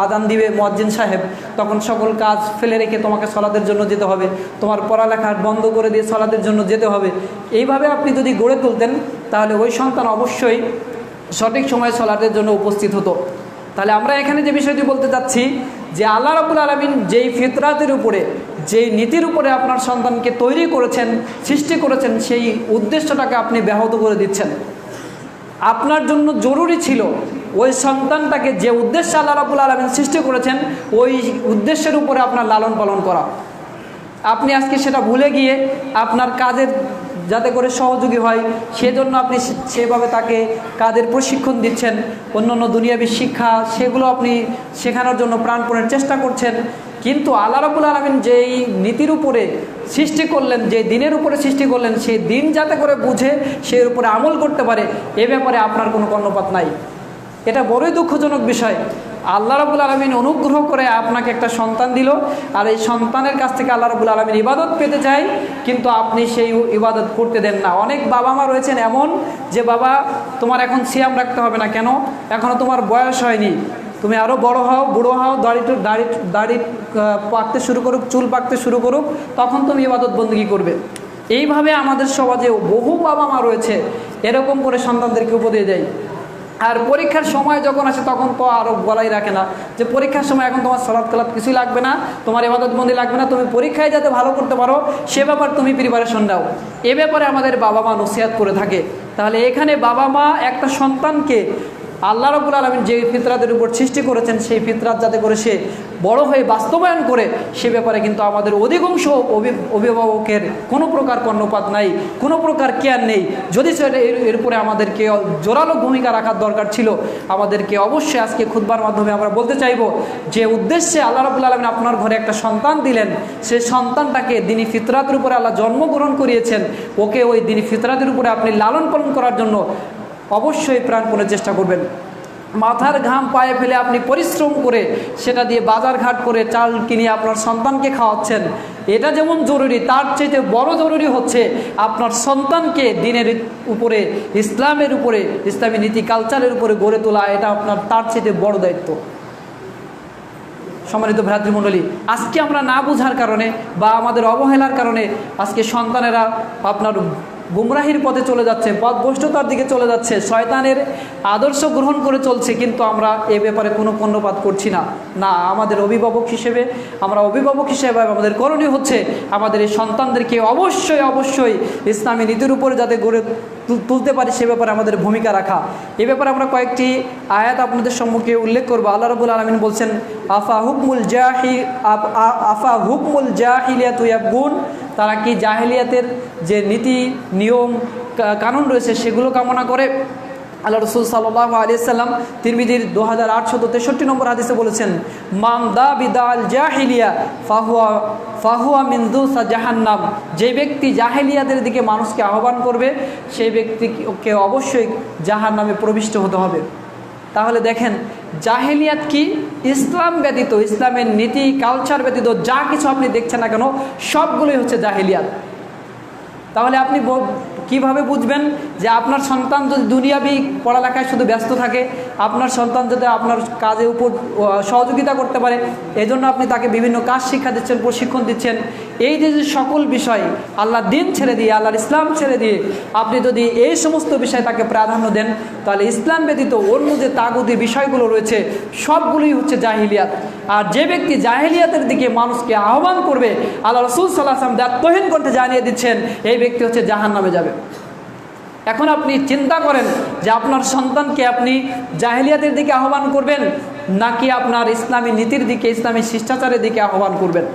আযান দিবে মুয়াজ্জিন সাহেব তখন সকল কাজ ফেলে রেখে তোমাকে সলাতের জন্য যেতে হবে, তোমার পড়ালেখা বন্ধ করে দিয়ে সলাতের জন্য যেতে হবে। এইভাবে আপনি যদি গড়ে তুলতেন তাহলে ওই সন্তান অবশ্যই সঠিক সময়ে সলাতের জন্য উপস্থিত হতো। তাহলে আমরা এখানে যে বিষয়টি বলতে চাচ্ছি যে আল্লাহ রাব্বুল আলামিন যেই ফিতরাতের উপরে, যেই নীতির উপরে আপনার সন্তানকে তৈরি করেছেন, সৃষ্টি করেছেন, সেই উদ্দেশ্যটাকে আপনি ব্যাহত করে দিচ্ছেন। আপনার জন্য জরুরি ছিল ওই সন্তানটাকে যে উদ্দেশ্যে আল্লাহ রাব্বুল আলামিন সৃষ্টি করেছেন ওই উদ্দেশ্যের উপরে আপনার লালন পালন করা। আপনি আজকে সেটা ভুলে গিয়ে আপনার কাজের যাতে করে সহযোগী হয় সেজন্য আপনি সেভাবে তাকে কাজের প্রশিক্ষণ দিচ্ছেন, অন্যান্য দুনিয়াবী শিক্ষা সেগুলো আপনি শেখানোর জন্য প্রাণপণের চেষ্টা করছেন। কিন্তু আল্লাহ রাব্বুল আলামিন যেই নীতির উপরে সৃষ্টি করলেন, যে দিনের উপরে সৃষ্টি করলেন, সেই দিন যাতে করে বুঝে সেই উপরে আমল করতে পারে, এ ব্যাপারে আপনার কোনো কর্ণপাত নাই। এটা বড়ই দুঃখজনক বিষয়। আল্লাহ রাব্বুল আলামিন অনুগ্রহ করে আপনাকে একটা সন্তান দিল, আর এই সন্তানের কাছ থেকে আল্লাহ রাব্বুল আলামিন ইবাদত পেতে চায়, কিন্তু আপনি সেই ইবাদত করতে দেন না। অনেক বাবা মা রয়েছেন এমন যে বাবা তোমার এখন সিয়াম রাখতে হবে না, কেন? এখনও তোমার বয়স হয়নি, তুমি আরও বড় হও, বুড়ো হও, দাড়ি পাকতে শুরু করুক, চুল পাকতে শুরু করুক, তখন তুমি ইবাদত বন্দেগী করবে। এইভাবে আমাদের সমাজে বহু বাবা মা রয়েছে এরকম করে সন্তানদেরকে উপদেশ দেয়। আর পরীক্ষার সময় যখন আসে তখন তো আরও বলাই রাখে না যে পরীক্ষার সময় এখন তোমার সালাত কালাত কিছুই লাগবে না, তোমার ইবাদত বন্দি লাগবে না, তুমি পরীক্ষায় যাতে ভালো করতে পারো সে ব্যাপার তুমি প্রিপারেশন নাও। এ ব্যাপারে আমাদের বাবা মা নসিহত করে থাকে। তাহলে এখানে বাবা মা একটা সন্তানকে আল্লাহ রাব্বুল আলামিন যে ফিতরাতের উপর সৃষ্টি করেছেন সেই ফিতরাত যাতে করে সে বড় হয়ে বাস্তবায়ন করে, সে ব্যাপারে কিন্তু আমাদের অধিকাংশ অভিভাবকের কোনো প্রকার কর্ণপাত নাই, কোনো প্রকার কেয়ার নেই। যদি সেটা এর উপরে আমাদেরকে জোরালো ভূমিকা রাখার দরকার ছিল, আমাদেরকে অবশ্যই আজকে খুতবার মাধ্যমে আমরা বলতে চাইব যে উদ্দেশ্যে আল্লাহ রাব্বুল আলামিন আপনার ঘরে একটা সন্তান দিলেন, সেই সন্তানটাকে দ্বীনি ফিতরাতের উপরে আল্লাহ জন্মগ্রহণ করিয়েছেন, ওকে ওই দ্বীনি ফিতরাতের উপরে আপনি লালন পালন করার জন্য অবশ্যই প্রাণপণে চেষ্টা করবেন। মাথার ঘাম পায়ে ফেলে আপনি পরিশ্রম করে সেটা দিয়ে বাজারঘাট করে চাল কিনে আপনার সন্তানকে খাওয়াচ্ছেন, এটা যেমন জরুরি, তার চাইতে বড় জরুরি হচ্ছে আপনার সন্তানকে দ্বীনের উপরে, ইসলামের উপরে, ইসলামী নীতি কালচারের উপরে গড়ে তোলা, এটা আপনার তার চাইতে বড় দায়িত্ব। সম্মানিত ভ্রাতৃমণ্ডলী, আজকে আমরা না বোঝার কারণে বা আমাদের অবহেলার কারণে আজকে সন্তানেরা আপনার গুমরাহির পথে চলে যাচ্ছে, পথভ্রষ্টতার দিকে চলে যাচ্ছে, শয়তানের আদর্শ গ্রহণ করে চলছে, কিন্তু আমরা এ ব্যাপারে কোনো কর্ণপাত করছি না। না, আমাদের অভিভাবক হিসেবে আমাদের করণীয় হচ্ছে আমাদের এই সন্তানদেরকে অবশ্যই অবশ্যই ইসলামী নীতির উপরে যাতে গড়ে তুলতে পারি সে ব্যাপারে আমাদের ভূমিকা রাখা। এ ব্যাপারে আমরা কয়েকটি আয়াত আপনাদের সম্মুখে উল্লেখ করব। আল্লাহ রাব্বুল আলামিন বলছেন, আফা হুকমুল জাহিলিয়াতু ইয়াবগুন, তারা কি জাহেলিয়াতের যে নীতি নিয়ম কানুন রয়েছে সেগুলো কামনা করে? আল্লাহ রসুল সাল্লাল্লাহু আলাইহি সাল্লাম তিরমিজির 2863 নম্বর হাদিসে বলেছেন, মান দা বিদাল জাহিলিয়া ফাহুয়া মিন দুসা জাহান্নাম, যে ব্যক্তি জাহেলিয়াতের দিকে মানুষকে আহ্বান করবে সেই ব্যক্তিকে অবশ্যই জাহান্নামে প্রবিষ্ট হতে হবে। তাহলে দেখেন, জাহেলিয়াত কি? ইসলাম ব্যতীত, ইসলামের নীতি কালচার ব্যতীত যা কিছু আপনি দেখছেন না কেন সবগুলোই হচ্ছে জাহেলিয়াত। তাহলে আপনি কিভাবে বুঝবেন যে আপনার সন্তান যদি দুনিয়াবি পড়ালেখায় শুধু ব্যস্ত থাকে, আপনার সন্তান যাতে আপনার কাজের উপর সহযোগিতা করতে পারে এজন্য আপনি তাকে বিভিন্ন কাজ শিক্ষা দিচ্ছেন, প্রশিক্ষণ দিচ্ছেন, এই যে সকল বিষয় আল্লাহ দিন ছেড়ে দিয়ে, আল্লাহর ইসলাম ছেড়ে দিয়ে আপনি যদি এই সমস্ত বিষয় তাকে প্রাধান্য দেন, তাহলে ইসলাম ব্যতীত অন্য যে তাগুতি বিষয়গুলো রয়েছে সবগুলোই হচ্ছে জাহিলিয়াত। আর যে ব্যক্তি জাহিলিয়াতের দিকে মানুষকে আহ্বান করবে, আল্লাহ রাসূল সাল্লাল্লাহু আলাইহি ওয়াসাল্লাম দায়িত্বহীন করতে জানিয়ে দিচ্ছেন এই ব্যক্তি হচ্ছে জাহান্নামে যাবে। এখন আপনি চিন্তা করেন যে আপনার সন্তানকে আপনি জাহেলিয়াতের দিকে আহ্বান করবেন নাকি আপনার ইসলামী নীতির দিকে, ইসলামী শিষ্টাচারের দিকে আহ্বান করবেন।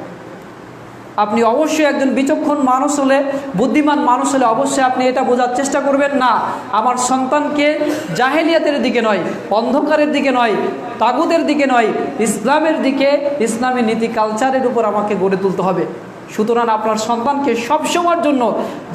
আপনি অবশ্যই একজন বিচক্ষণ মানুষ হলে, বুদ্ধিমান মানুষ হলে অবশ্যই আপনি এটা বোঝার চেষ্টা করবেন, না আমার সন্তানকে জাহেলিয়াতের দিকে নয়, অন্ধকারের দিকে নয়, তাগুতের দিকে নয়, ইসলামের দিকে, ইসলামী নীতি কালচারের উপর আমাকে গড়ে তুলতে হবে। সুতরাং আপনার সন্তানকে সবসময়ের জন্য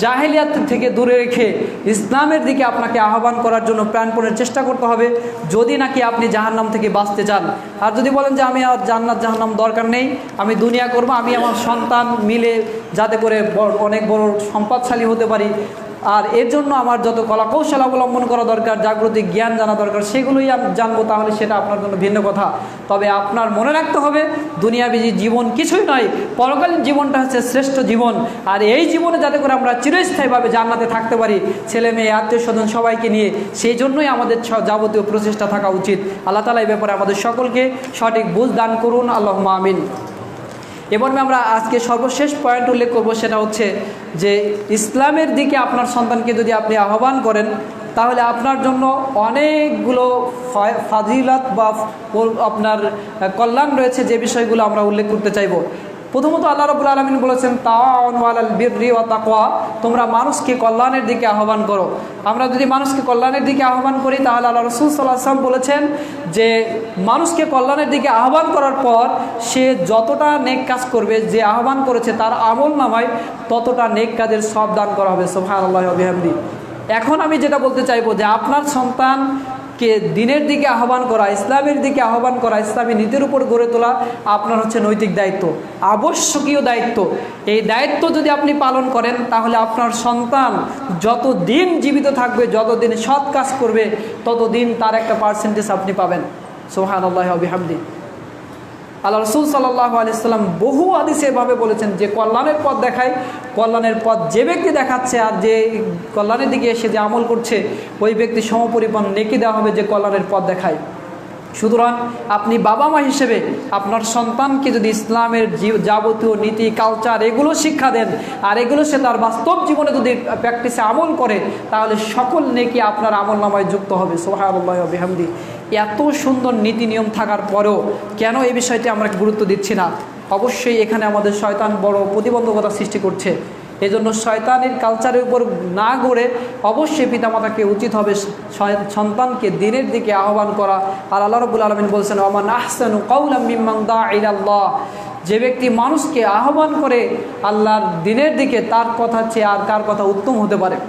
জাহেলিয়াত থেকে দূরে রেখে ইসলামের দিকে আপনাকে আহ্বান করার জন্য প্রাণপণের চেষ্টা করতে হবে, যদি নাকি আপনি জাহান্নাম থেকে বাঁচতে চান। আর যদি বলেন যে আমি আর জান্নাত জাহান্নাম দরকার নেই, আমি দুনিয়া করব, আমি আমার সন্তান মিলে যাতে করে অনেক বড় সম্পদশালী হতে পারি, আর এর জন্য আমার যত কলা কৌশল অবলম্বন করা দরকার, জাগ্রতিক জ্ঞান জানা দরকার, সেগুলোই আমি জানবো, তাহলে সেটা আপনার জন্য ভিন্ন কথা। তবে আপনার মনে রাখতে হবে দুনিয়াবী জীবন কিছুই নয়, পরকালীন জীবনটা হচ্ছে শ্রেষ্ঠ জীবন। আর এই জীবনে যাতে করে আমরা চিরস্থায়ীভাবে জান্নাতে থাকতে পারি, ছেলে মেয়ে আত্মীয় স্বজন সবাইকে নিয়ে, সেই জন্যই আমাদের যাবতীয় প্রচেষ্টা থাকা উচিত। আল্লাহ তাআলা এই ব্যাপারে আমাদের সকলকে সঠিক বুঝ দান করুন, আল্লাহুম্মা আমিন। এবার আমরা আজকে সর্বশেষ পয়েন্ট উল্লেখ করব, সেটা হচ্ছে যে ইসলামের দিকে আপনার সন্তানকে যদি আপনি আহ্বান করেন তাহলে আপনার জন্য অনেকগুলো ফাজিলাত বা আপনার কল্যাণ রয়েছে, যে বিষয়গুলো আমরা উল্লেখ করতে চাইব। প্রথমত আল্লাহ রাব্বুল আলামিন বলেছেন, তাআওয়ানু আলাল বিররি ওয়া তাকওয়া, তোমরা মানুষকে কল্যাণের দিকে আহ্বান করো। আমরা যদি মানুষকে কল্যাণের দিকে আহ্বান করি তাহলে আল্লাহ রাসূল সাল্লাল্লাহু আলাইহি ওয়াসাল্লাম বলেছেন যে মানুষকে কল্যাণের দিকে আহ্বান করার পর সে যতটা নেক কাজ করবে, যে আহ্বান করেছে তার আমল নামায় ততটা নেক কাজের সব দান করা হবে। সুবহানাল্লাহি ওয়া বিহামদি। এখন আমি যেটা বলতে চাইবো যে আপনার সন্তানকে দ্বীনের দিকে আহ্বান করা, ইসলামের দিকে আহ্বান করা, ইসলামী নীতির উপর গড়ে তোলা আপনার হচ্ছে নৈতিক দায়িত্ব, আবশ্যকীয় দায়িত্ব। এই দায়িত্ব যদি আপনি পালন করেন তাহলে আপনার সন্তান যতদিন জীবিত থাকবে, যতদিন সৎ কাজ করবে, ততদিন তার একটা পার্সেন্টেজ আপনি পাবেন। সুবহানাল্লাহি ওয়া বিহামদি। আল্লাহ রাসূল সাল্লাল্লাহু আলাইহি ওয়াসাল্লাম বহু হাদিসে এভাবে বলেছেন যে কল্যাণের পথ দেখায়, কল্যাণের পথ যে ব্যক্তি দেখাচ্ছে আর যে কল্যাণের দিকে এসে যে আমল করছে ওই ব্যক্তি সমপরিমাণ নেকি দেওয়া হবে যে কল্যাণের পথ দেখায়। সুতরাং আপনি বাবা মা হিসেবে আপনার সন্তানকে যদি ইসলামের যাবতীয় নীতি কালচার এগুলো শিক্ষা দেন, আর এগুলো সে তার বাস্তব জীবনে যদি প্র্যাকটিসে আমল করে, তাহলে সকল নেকি আপনার আমল নামায় যুক্ত হবে। সুবহানাল্লাহি ওয়া বিহামদি। এত সুন্দর নীতি নিয়ম থাকার পরেও কেন এই বিষয়টি আমরা গুরুত্ব দিচ্ছি না? অবশ্যই এখানে আমাদের শয়তান বড় প্রতিবন্ধকতা সৃষ্টি করছে। এজন্য শয়তানের কালচারের উপর না গড়ে অবশ্যই পিতামাতাকে উচিত হবে সন্তানকে দিনের দিকে আহ্বান করা। আর আল্লাহ রাব্বুল আলামিন বলছেন, ওয়ামান আহসানু কাওলাম মিম্মান দাআ ইলাল্লাহ, যে ব্যক্তি মানুষকে আহ্বান করে আল্লাহর দিনের দিকে, তার কথা চেয়ে আর কার কথা উত্তম হতে পারে?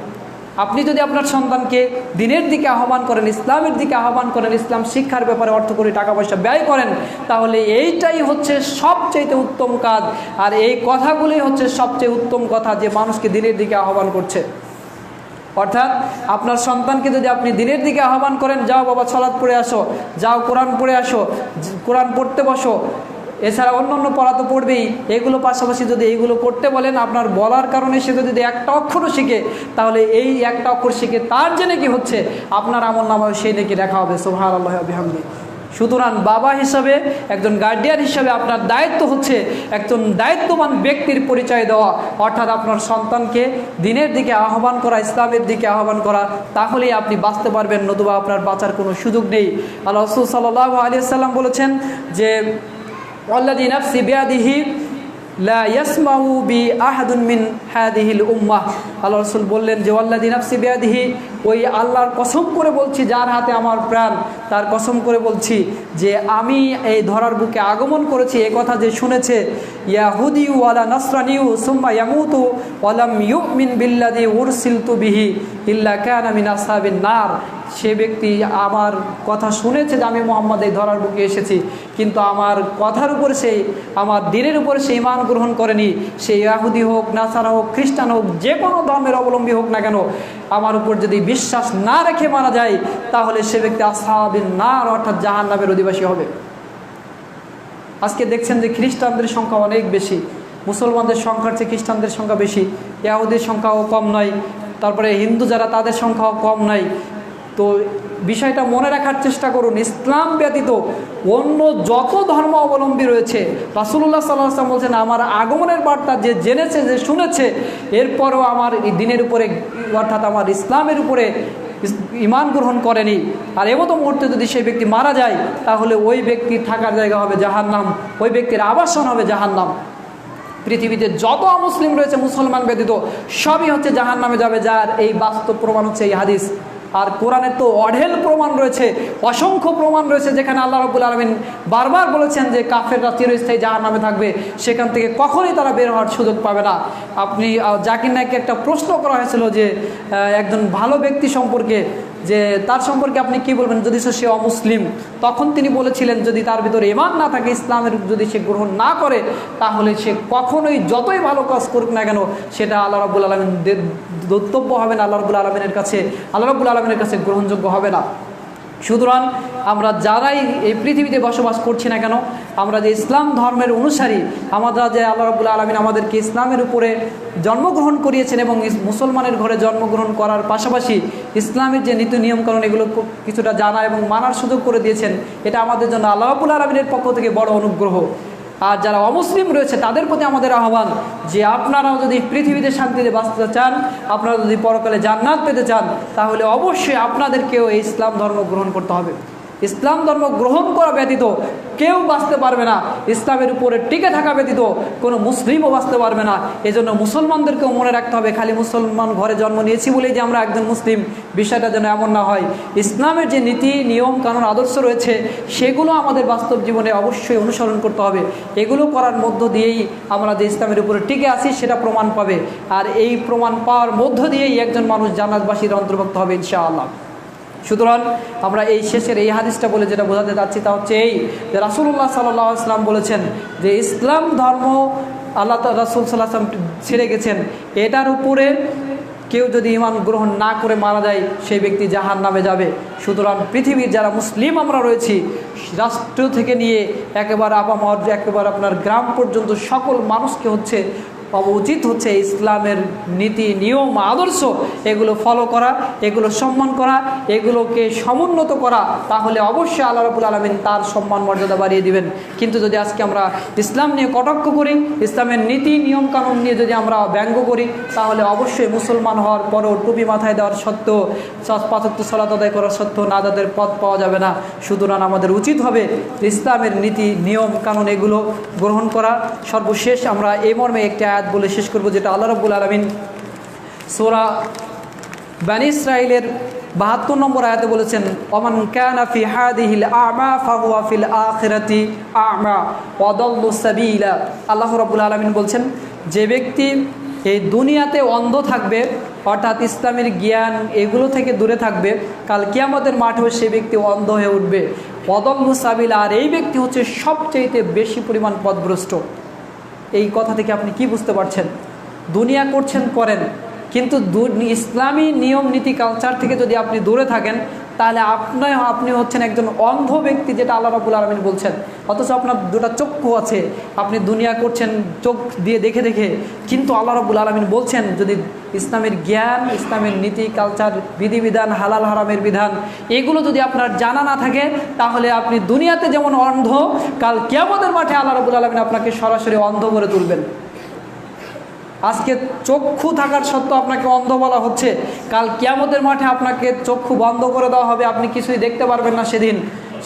আপনি যদি আপনার সন্তানকে দিনের দিকে আহ্বান করেন, ইসলামের দিকে আহ্বান করেন, ইসলাম শিক্ষার ব্যাপারে অর্থ করে টাকা পয়সা ব্যয় করেন, তাহলে এইটাই হচ্ছে সবচেয়ে উত্তম কাজ। আর এই কথাগুলোই হচ্ছে সবচেয়ে উত্তম কথা, যে মানুষকে দিনের দিকে আহ্বান করছে। অর্থাৎ আপনার সন্তানকে যদি আপনি দিনের দিকে আহ্বান করেন, যাও বাবা সালাত পড়ে আসো, যাও কোরআন পড়ে আসো, কোরআন পড়তে বসো, এছাড়া অন্যান্য পড়া তো পড়বেই, এগুলো পাশাপাশি যদি এইগুলো করতে বলেন, আপনার বলার কারণে সে যদি একটা অক্ষরও শিখে, তাহলে এই একটা অক্ষর শিখে তার যে নাকি হচ্ছে, আপনার আমল নামায় সেই নাকি দেখা হবে। সুবহানাল্লাহি ওয়া বিহামদিহি। সুতরাং বাবা হিসাবে, একজন গার্ডিয়ান হিসাবে আপনার দায়িত্ব হচ্ছে একজন দায়িত্ববান ব্যক্তির পরিচয় দেওয়া, অর্থাৎ আপনার সন্তানকে দিনের দিকে আহ্বান করা, ইসলামের দিকে আহ্বান করা, তাহলেই আপনি বাঁচতে পারবেন, নতুবা আপনার বাঁচার কোনো সুযোগ নেই। আল্লাহ রাসূল সাল্লাল্লাহু আলাইহি ওয়াসাল্লাম বলেছেন যে ওয়াল্লাযী নাফসি বিয়াদিহি লা ইয়াসমাউ বি আহাদুন মিন হাদিহিল উম্মাহ। আল্লাহ রাসূল বললেন যে ওয়াল্লাযী নাফসি বিয়াদিহি, ওই আল্লাহর কসম করে বলছি যার হাতে আমার প্রাণ, তার কসম করে বলছি যে আমি এই ধরার বুকে আগমন করেছি, এ কথা যে শুনেছে, ইয়াহুদি ওয়ালা নাসরানিউ সুম্মা ইয়ামুতু ওয়া লাম ইউমিন বিল্লাযী উরসিলতু বিহি ইল্লা কানা মিন আসহাবিন নার, সে ব্যক্তি আমার কথা শুনেছে যে আমি মুহাম্মদ এই ধরার বুকে এসেছি, কিন্তু আমার কথার উপর সেই, আমার দিনের উপর সে ঈমান গ্রহণ করেনি, সে ইহুদি হোক, নাসারা হোক, খ্রিস্টান হোক, যে কোনো ধর্মের অবলম্বী হোক না কেন, আমার উপর যদি বিশ্বাস না রেখে মারা যায়, তাহলে সে ব্যক্তি আসহাবিন নার, অর্থাৎ জাহান্নামের অধিবাসী হবে। আজকে দেখছেন যে খ্রিস্টানদের সংখ্যা অনেক বেশি, মুসলমানদের সংখ্যার চেয়ে খ্রিস্টানদের সংখ্যা বেশি, ইহুদির সংখ্যাও কম নয়, তারপরে হিন্দু যারা তাদের সংখ্যাও কম নয়। তো বিষয়টা মনে রাখার চেষ্টা করুন, ইসলাম ব্যতীত অন্য যত ধর্ম অবলম্বী রয়েছে, রাসূলুল্লাহ সাল্লাল্লাহু আলাইহি ওয়াসাল্লাম বলছেন আমার আগমনের বার্তা যে জেনেছে, যে শুনেছে, এরপরও আমার এই দিনের উপরে, অর্থাৎ আমার ইসলামের উপরে ঈমান গ্রহণ করেনি, আর এমতো মুহূর্তে যদি সেই ব্যক্তি মারা যায়, তাহলে ওই ব্যক্তির থাকার জায়গা হবে জাহান্নাম, ওই ব্যক্তির আবাসন হবে জাহান্নাম। পৃথিবীতে যত মুসলিম রয়েছে, মুসলমান ব্যতীত, সবই হচ্ছে জাহান্নামে যাবে, যার এই বাস্তব প্রমাণ হচ্ছে এই হাদিস। আর কোরআনের তো অঢেল প্রমাণ রয়েছে, অসংখ্য প্রমাণ রয়েছে, যেখানে আল্লাহ রাব্বুল আলামিন বারবার বলেছেন যে কাফেররা চিরস্থায়ী জাহান্নামে থাকবে, সেখান থেকে কখনোই তারা বের হওয়ার সুযোগ পাবে না। আপনি জাকির নাইককে একটা প্রশ্ন করা হয়েছিল যে একজন ভালো ব্যক্তি সম্পর্কে, যে তার সম্পর্কে আপনি কি বলবেন যদি সে অমুসলিম, তখন তিনি বলেছিলেন যদি তার ভিতরে ঈমান না থাকে, ইসলামের যদি সে গ্রহণ না করে, তাহলে সে কখনোই যতই ভালো কাজ করুক না কেন, সেটা আল্লাহ রাব্বুল আলামিনের দৌত্যব্য হবে না, আল্লাহ রাব্বুল আলামিনের কাছে, আল্লাহ রাব্বুল আলামিনের কাছে গ্রহণযোগ্য হবে না। সুতরাং আমরা যারাই এই পৃথিবীতে বসবাস করছি না কেন, আমরা যে ইসলাম ধর্মের অনুসারী, আমরা যে আল্লাহ রাব্বুল আলামিন আমাদেরকে ইসলামের উপরে জন্মগ্রহণ করিয়েছেন এবং মুসলমানের ঘরে জন্মগ্রহণ করার পাশাপাশি ইসলামের যে নীতি নিয়মকানুন এগুলো কিছুটা জানা এবং মানার সুযোগ করে দিয়েছেন, এটা আমাদের জন্য আল্লাহ রাব্বুল আলামিনের পক্ষ থেকে বড় অনুগ্রহ। আর যারা অমুসলিম রয়েছে তাদের প্রতি আমাদের আহ্বান যে আপনারাও যদি পৃথিবীতে শান্তিতে বাঁচতে চান, আপনারা যদি পরকালে জান্নাত পেতে চান, তাহলে অবশ্যই আপনাদেরকেও এই ইসলাম ধর্ম গ্রহণ করতে হবে। ইসলাম ধর্ম গ্রহণ করা ব্যতীত কেউ বাঁচতে পারবে না, ইসলামের উপরে টিকে থাকা ব্যতীত কোনো মুসলিমও বাঁচতে পারবে না। এজন্য মুসলমানদেরকেও মনে রাখতে হবে, খালি মুসলমান ঘরে জন্ম নিয়েছি বলেই যে আমরা একজন মুসলিম, বিষয়টা যেন এমন না হয়। ইসলামের যে নীতি নিয়ম কানুন আদর্শ রয়েছে, সেগুলো আমাদের বাস্তব জীবনে অবশ্যই অনুসরণ করতে হবে। এগুলো করার মধ্য দিয়েই আমরা যে ইসলামের উপরে টিকে আছি সেটা প্রমাণ পাবে, আর এই প্রমাণ পাওয়ার মধ্য দিয়েই একজন মানুষ জান্নাতবাসীর অন্তর্ভুক্ত হবে ইনশাআল্লাহ। সুতরাং আমরা এই শেষের এই হাদিসটা বলে যেটা বোঝাতে চাচ্ছি তা হচ্ছে এই যে রাসূলুল্লাহ সাল্লাল্লাহু আলাইহি ওয়াসাল্লাম বলেছেন যে ইসলাম ধর্ম আল্লাহ রাসূল সাল্লাল্লাহু আলাইহি ওয়াসাল্লাম ছেড়ে গেছেন, এটার উপরে কেউ যদি ঈমান গ্রহণ না করে মারা যায়, সেই ব্যক্তি জাহান্নামে যাবে। সুতরাং পৃথিবীর যারা মুসলিম আমরা রয়েছি, রাষ্ট্র থেকে নিয়ে একেবারে আপামর, একেবারে আপনার গ্রাম পর্যন্ত সকল মানুষকে হচ্ছে উচিত হচ্ছে ইসলামের নীতি নিয়ম আদর্শ এগুলো ফলো করা, এগুলো সম্মান করা, এগুলোকে সমুন্নত করা। তাহলে অবশ্যই আল্লাহ রাব্বুল আলামিন তার সম্মান মর্যাদা বাড়িয়ে দিবেন। কিন্তু যদি আজকে আমরা ইসলাম নিয়ে কটাক্ষ করি, ইসলামের নীতি নিয়ম কানুন নিয়ে যদি আমরা ব্যঙ্গ করি, তাহলে অবশ্যই মুসলমান হওয়ার পরও টুপি মাথায় দেওয়ার সত্ত্বেও, 5 ওয়াক্ত সালাত আদায় করার সত্ত্বেও নাজাতের পথ পাওয়া যাবে না। সুতরাং আমাদের উচিত হবে ইসলামের নীতি নিয়ম কানুন এগুলো গ্রহণ করা। সর্বশেষ আমরা এই মর্মে একটি আয়াত বলে শেষ করব, যেটা আল্লাহ রাব্বুল আলামিন সূরা বনী ইসরাঈলের 72 নম্বর আয়াতে বলেছেন, ওমান কানা ফি হাদিহিল আ'মা ফাহুয়া ফিল আখিরাতি আ'মা ওয়া দাল্লু সাবিলা। আল্লাহ রাব্বুল আলামিন বলছেন, যে ব্যক্তি এই দুনিয়াতে অন্ধ থাকবে, অর্থাৎ ইসলামের জ্ঞান এগুলো থেকে দূরে থাকবে, কাল কিয়ামতের মাঠেও সেই ব্যক্তি অন্ধ হয়ে উঠবে। ওয়া দাল্লু সাবিলা, আর এই ব্যক্তি হচ্ছে সবচেয়ে বেশি পরিমাণ পথভ্রষ্ট। এই কথা থেকে আপনি কি বুঝতে পারছেন? দুনিয়া করছেন করেন, কিন্তু ইসলামী নিয়ম নীতি কালচার থেকে যদি আপনি দূরে থাকেন, তাহলে আপনি হচ্ছেন একজন অন্ধ ব্যক্তি, যেটা আল্লাহ রাব্বুল আলামিন বলছেন। অথচ আপনার দুটো চক্ষু আছে, আপনি দুনিয়া করছেন চোখ দিয়ে দেখে দেখে, কিন্তু আল্লাহ রাব্বুল আলামিন বলছেন যদি ইসলামের জ্ঞান, ইসলামের নীতি কালচার, বিধিবিধান, হালাল হারামের বিধান এগুলো যদি আপনার জানা না থাকে, তাহলে আপনি দুনিয়াতে যেমন অন্ধ, কাল কিয়ামতের মাঠে আল্লাহ রাব্বুল আলামিন আপনাকে সরাসরি অন্ধ করে তুলবেন। আজকে চক্ষু থাকার সত্ত্বেও আপনাকে অন্ধ বলা হচ্ছে, কাল কিয়ামতের মাঠে আপনাকে চক্ষু বন্ধ করে দেওয়া হবে, আপনি কিছুই দেখতে পারবেন না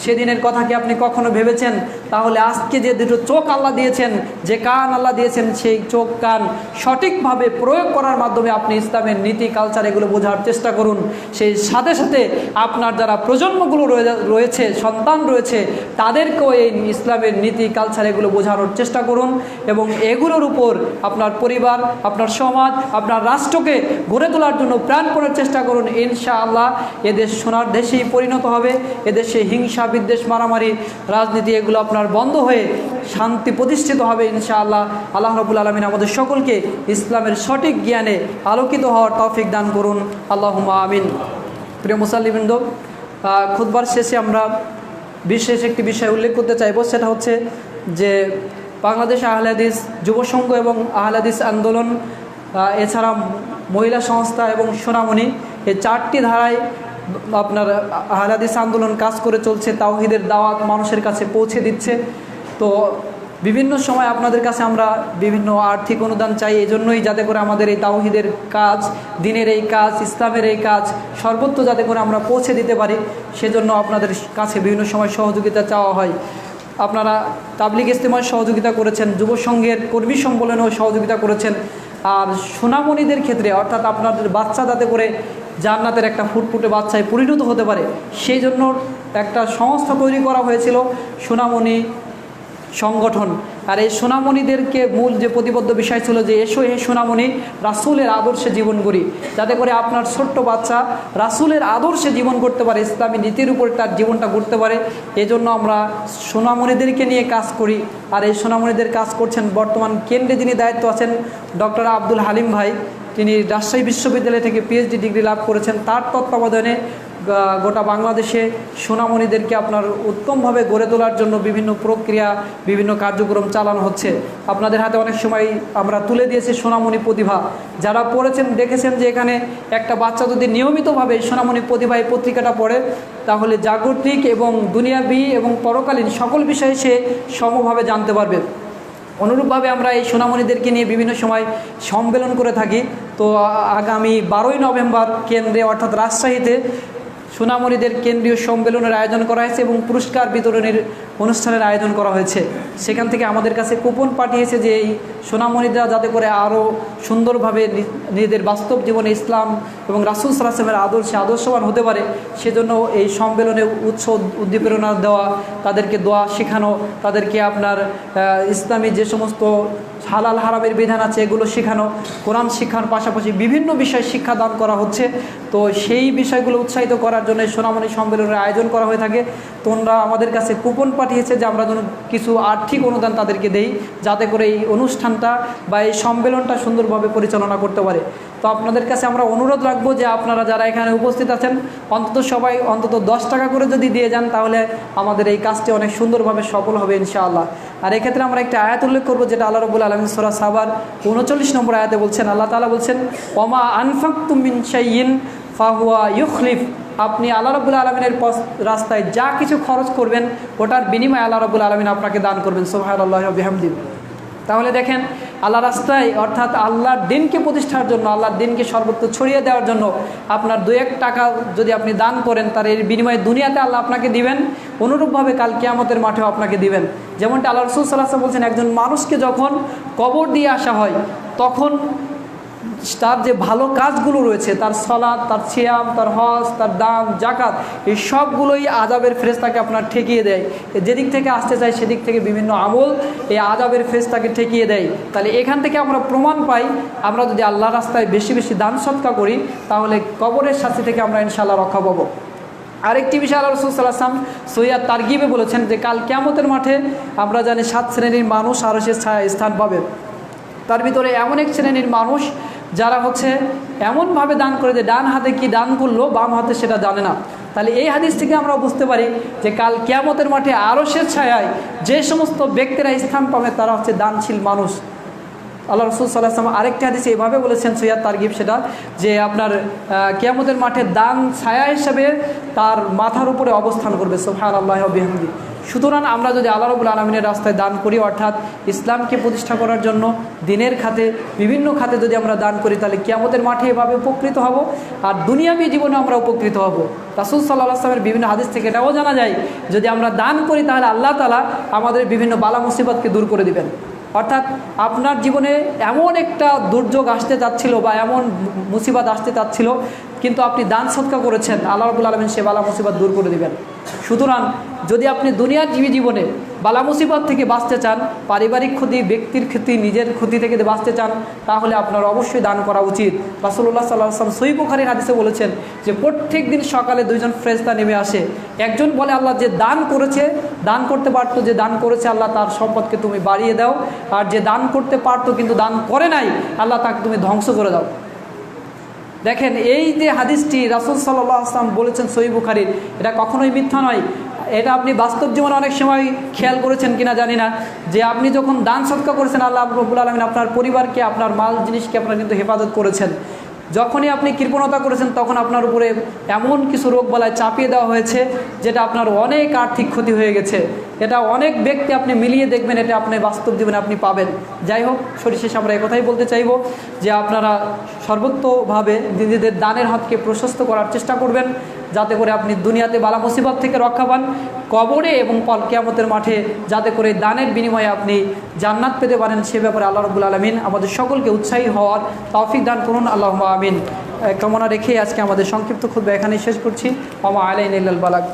সেদিনের কথা কি আপনি কখনো ভেবেছেন? তাহলে আজকে যে দুটো চোখ আল্লাহ দিয়েছেন, যে কান আল্লাহ দিয়েছেন, সেই চোখ কান সঠিকভাবে প্রয়োগ করার মাধ্যমে আপনি ইসলামের নীতি কালচার এগুলো বোঝার চেষ্টা করুন। সেই সাথে সাথে আপনার যারা প্রজন্মগুলো রয়েছে, সন্তান রয়েছে, তাদেরকেও এই ইসলামের নীতি কালচার এগুলো বোঝানোর চেষ্টা করুন, এবং এগুলোর উপর আপনার পরিবার, আপনার সমাজ, আপনার রাষ্ট্রকে গড়ে তোলার জন্য প্রাণপণের চেষ্টা করুন। ইনশাআল্লাহ এদেশ সোনার দেশেই পরিণত হবে। এদেশে হিংসা, বিদ্বেষ, মারামারি, রাজনীতি এগুলো আপনার বন্ধ হয়ে শান্তি প্রতিষ্ঠিত হবে ইনশাআল্লাহ। আল্লাহ রাব্বুল আলামিন আমাদের সকলকে ইসলামের সঠিক জ্ঞানে আলোকিত হওয়ার তৌফিক দান করুন, আল্লাহুম্মা আমিন। প্রিয় মুসাল্লিবৃন্দ, খুতবার শেষে আমরা বিশেষ একটি বিষয় উল্লেখ করতে চাইব, সেটা হচ্ছে যে বাংলাদেশ আহলে হাদিস যুব সংঘ এবং আহলে হাদিস আন্দোলন, এছাড়া মহিলা সংস্থা এবং সোনামণি, এই 4টি ধারায় আপনার আহলে হাদিস আন্দোলন কাজ করে চলছে, তাওহীদের দাওয়াত মানুষের কাছে পৌঁছে দিচ্ছে। তো বিভিন্ন সময় আপনাদের কাছে আমরা বিভিন্ন আর্থিক অনুদান চাই, এই জন্যই যাতে করে আমাদের এই তাওহীদের কাজ, দিনের এই কাজ, ইসলামের এই কাজ সর্বত্র যাতে করে আমরা পৌঁছে দিতে পারি, সেজন্য আপনাদের কাছে বিভিন্ন সময় সহযোগিতা চাওয়া হয়। আপনারা তাবলিগ ইজতেমায় সহযোগিতা করেছেন, যুব সংঘের কর্মী সম্মেলনেও সহযোগিতা করেছেন, আর সোনামণিদের ক্ষেত্রে অর্থাৎ আপনাদের বাচ্চা যাতে করে জান্নাতের একটা ফুটফুটে বাচ্চায় পরিণত হতে পারে, সেই জন্য একটা সংস্থা তৈরি করা হয়েছিল, সোনামণি সংগঠন। আর এই সোনামণিদেরকে মূল যে প্রতিবদ্ধ বিষয় ছিল যে এসো হে সোনামণি, রাসূলের আদর্শে জীবন করি, যাতে করে আপনার ছোট্ট বাচ্চা রাসূলের আদর্শে জীবন করতে পারে, ইসলামী নীতির উপর তার জীবনটা গড়তে পারে। এজন্য আমরা সোনামণিদেরকে নিয়ে কাজ করি। আর এই সোনামণিদের কাজ করছেন বর্তমান কেন্দ্রে যিনি দায়িত্ব আছেন ডক্টর আব্দুল হালিম ভাই, তিনি রাজশাহী বিশ্ববিদ্যালয় থেকে পিএইচডি ডিগ্রি লাভ করেছেন। তার তত্ত্বাবধানে গোটা বাংলাদেশে সোনামণিদেরকে আপনার উত্তমভাবে গড়ে তোলার জন্য বিভিন্ন প্রক্রিয়া, বিভিন্ন কার্যক্রম চালানো হচ্ছে। আপনাদের হাতে অনেক সময় আমরা তুলে দিয়েছি সোনামণি প্রতিভা। যারা পড়েছেন দেখেছেন যে এখানে একটা বাচ্চা যদি নিয়মিতভাবে সোনামণি প্রতিভা এই পত্রিকাটা পড়ে, তাহলে জাগতিক এবং দুনিয়াবি এবং পরকালীন সকল বিষয়ে সে সমভাবে জানতে পারবে। অনুরূপভাবে আমরা এই সোনামণিদেরকে নিয়ে বিভিন্ন সময় সম্মেলন করে থাকি। তো আগামী 12ই নভেম্বর কেন্দ্রে অর্থাৎ রাজশাহীতে সোনামণিদের কেন্দ্রীয় সম্মেলনের আয়োজন করা হয়েছে এবং পুরস্কার বিতরণের অনুষ্ঠানের আয়োজন করা হয়েছে। সেখান থেকে আমাদের কাছে কুপন পাঠিয়েছে যে এই সোনামণিরা যাতে করে আরও সুন্দরভাবে নিজেদের বাস্তব জীবনে ইসলাম এবং রাসূল সাল্লাল্লাহু আলাইহি ওয়াসাল্লামের আদর্শে আদর্শবান হতে পারে, সেজন্য এই সম্মেলনে উদ্দীপনা দেওয়া, তাদেরকে দোয়া শেখানো, তাদেরকে আপনার ইসলামী যে সমস্ত হালাল হারামের বিধান আছে এগুলো শেখানো, কোরআন শিক্ষার পাশাপাশি বিভিন্ন বিষয় শিক্ষাদান করা হচ্ছে। তো সেই বিষয়গুলো উৎসাহিত করার জন্য সোনামণি সম্মেলনের আয়োজন করা হয়ে থাকে। তোমরা আমাদের কাছে কুপন পাঠিয়েছে যে আমরা যেন কিছু আর্থিক অনুদান তাদেরকে দেই, যাতে করে এই অনুষ্ঠানটা বা এই সম্মেলনটা সুন্দরভাবে পরিচালনা করতে পারে। তো আপনাদের কাছে আমরা অনুরোধ রাখবো যে আপনারা যারা এখানে উপস্থিত আছেন অন্তত সবাই অন্তত 10 টাকা করে যদি দিয়ে যান তাহলে আমাদের এই কাজটি অনেক সুন্দরভাবে সফল হবে ইনশাআল্লাহ। আর এক্ষেত্রে আমরা একটা আয়াত উল্লেখ করবো, যেটা আল্লাহ রাব্বুল আলামিন সূরা সাবার 39 নম্বর আয়াতে বলছেন। আল্লাহ তাআলা বলছেন, ওমা আনফাকতুম মিন শাইইন ফাহুয়া ইউখলিফ। আপনি আল্লাহ রাব্বুল আলামিনের রাস্তায় যা কিছু খরচ করবেন ওটার বিনিময়ে আল্লাহ রাব্বুল আলামিন আপনাকে দান করবেন। সুবহানাল্লাহি ওয়া বিহামদিহি। তাহলে দেখেন, আল্লাহ রাস্তায় অর্থাৎ আল্লাহর দিনকে প্রতিষ্ঠার জন্য, আল্লাহর দিনকে সর্বত্র ছড়িয়ে দেওয়ার জন্য আপনার 2-1 টাকা যদি আপনি দান করেন, তার এর বিনিময়ে দুনিয়াতে আল্লাহ আপনাকে দিবেন, অনুরূপভাবে কাল কিয়ামতের মাঠেও আপনাকে দিবেন। যেমনটা আল্লাহ রাসূল সাল্লাল্লাহু আলাইহি ওয়াসাল্লাম বলছেন, একজন মানুষকে যখন কবর দিয়ে আসা হয় তখন তার যে ভালো কাজগুলো রয়েছে, তার সালাত, তার সিয়াম, তার হজ, তার দান, জাকাত, এই সবগুলোই আযাবের ফেরেশতাকে আপনার ঠেকিয়ে দেয়। যেদিক থেকে আসতে চায় সেদিক থেকে বিভিন্ন আমল এই আযাবের ফেরেশতাকে ঠেকিয়ে দেয়। তাহলে এখান থেকে আমরা প্রমাণ পাই, আমরা যদি আল্লাহর রাস্তায় বেশি বেশি দান সদকা করি তাহলে কবরের শাস্তি থেকে আমরা ইনশাআল্লাহ রক্ষা পাবো। আরেকটি বিষয় আল্লাহ রাসূল সাল্লাল্লাহু আলাইহি ওয়াসাল্লাম সহিহ তারগিবে বলেছেন যে কাল কিয়ামতের মাঠে আমরা জানি 7 শ্রেণীর মানুষ আরশের ছায়ায় স্থান পাবে। তার ভিতরে এমন এক শ্রেণীর মানুষ যারা হচ্ছে এমনভাবে দান করে যে ডান হাতে কি দান করলো বাম হাতে সেটা জানে না। তাহলে এই হাদিস থেকে আমরা বুঝতে পারি যে কাল কিয়ামতের মাঠে আরশের ছায়ায় যে সমস্ত ব্যক্তিরা স্থান পাবে তারা হচ্ছে দানশীল মানুষ। আল্লাহ রাসূল সাল্লাল্লাহু আলাইহি ওয়াসাল্লাম আরেকটি হাদিসে এইভাবে বলেছেন, সহিহ তারগিব, সেটা যে আপনার কিয়ামতের মাঠে দান ছায়া হিসেবে তার মাথার উপরে অবস্থান করবে। সুবহানাল্লাহি ওয়া বিহামদিহি। সুতরাং আমরা যদি আল্লাহ রাব্বুল আলামিনের রাস্তায় দান করি, অর্থাৎ ইসলামকে প্রতিষ্ঠা করার জন্য দিনের খাতে, বিভিন্ন খাতে যদি আমরা দান করি তাহলে কিয়ামতের মাঠে এভাবে উপকৃত হব, আর দুনিয়াবী জীবনে আমরা উপকৃত হব। রাসূল সাল্লাল্লাহু আলাইহি ওয়াসাল্লামের বিভিন্ন হাদিস থেকে এটাও জানা যায়, যদি আমরা দান করি তাহলে আল্লাহ তাআলা আমাদের বিভিন্ন বালা মুসিবতকে দূর করে দিবেন। অর্থাৎ আপনার জীবনে এমন একটা দুর্যোগ আসতে যাচ্ছিল বা এমন মুসিবত আসতে যাচ্ছিল, কিন্তু আপনি দান সদকা করেছেন, আল্লাহ রাব্বুল আলামিন সে বালা মুসিবত দূর করে দিবেন। সুতরাং যদি আপনি দুনিয়ার জীবনে বালা মুসিবত থেকে বাঁচতে চান, পারিবারিক ক্ষতি, ব্যক্তির ক্ষতি, নিজের ক্ষতি থেকে বাঁচতে চান, তাহলে আপনার অবশ্যই দান করা উচিত। রাসূলুল্লাহ সাল্লাল্লাহু আলাইহি ওয়াসাল্লাম সহিহ বুখারীর হাদিসে বলেছেন যে প্রত্যেক দিন সকালে 2 জন ফেরেশতা নেমে আসে। একজন বলে, আল্লাহ যে দান করেছে, দান করতে পারতো, যে দান করেছে আল্লাহ তার সম্পদকে তুমি বাড়িয়ে দাও, আর যে দান করতে পারতো কিন্তু দান করে নাই আল্লাহ তাকে তুমি ধ্বংস করে দাও। দেখেন, এই যে হাদিসটি রাসূল সাল্লাল্লাহু আলাইহি ওয়াসাল্লাম বলেছেন সহিহ বুখারীর, এটা কখনোই মিথ্যা নয়। এটা আপনি বাস্তব জীবনে অনেক সময় খেয়াল করেছেন কিনা জানি না, যে আপনি যখন দান সদকা করেছেন আল্লাহ রাব্বুল আলামিন আপনার পরিবারকে, আপনার মাল জিনিসকে আপনার কিন্তু হেফাজত করেছেন। যখনই আপনি কৃপণতা করেছেন তখন আপনার উপরে এমন কিছু রোগ বালায় চাপিয়ে দেওয়া হয়েছে যেটা আপনার অনেক আর্থিক ক্ষতি হয়ে গেছে। এটা অনেক ব্যক্তি আপনি মিলিয়ে দেখবেন, এটা আপনি বাস্তব জীবনে আপনি পাবেন। যাই হোক, সরিশেষে আমরা একথাই বলতে চাইব যে আপনারা সর্বত্রভাবে নিজেদের দানের হাতকে প্রশস্ত করার চেষ্টা করবেন, যাতে করে আপনি দুনিয়াতে বালা মুসিবত থেকে রক্ষা পান, কবরে এবং কিয়ামতের মাঠে যাতে করে দানের বিনিময়ে আপনি জান্নাত পেতে পারেন, সে ব্যাপারে আল্লাহ রাব্বুল আলামিন আমাদের সকলকে উৎসাহী হওয়ার তৌফিক দান করুন। আল্লাহুম্মা আমিন। কামনা রেখে আজকে আমাদের সংক্ষিপ্ত খুতবা এখানেই শেষ করছি। ওয়া মা আলাইনা ইল্লাল বালাগ।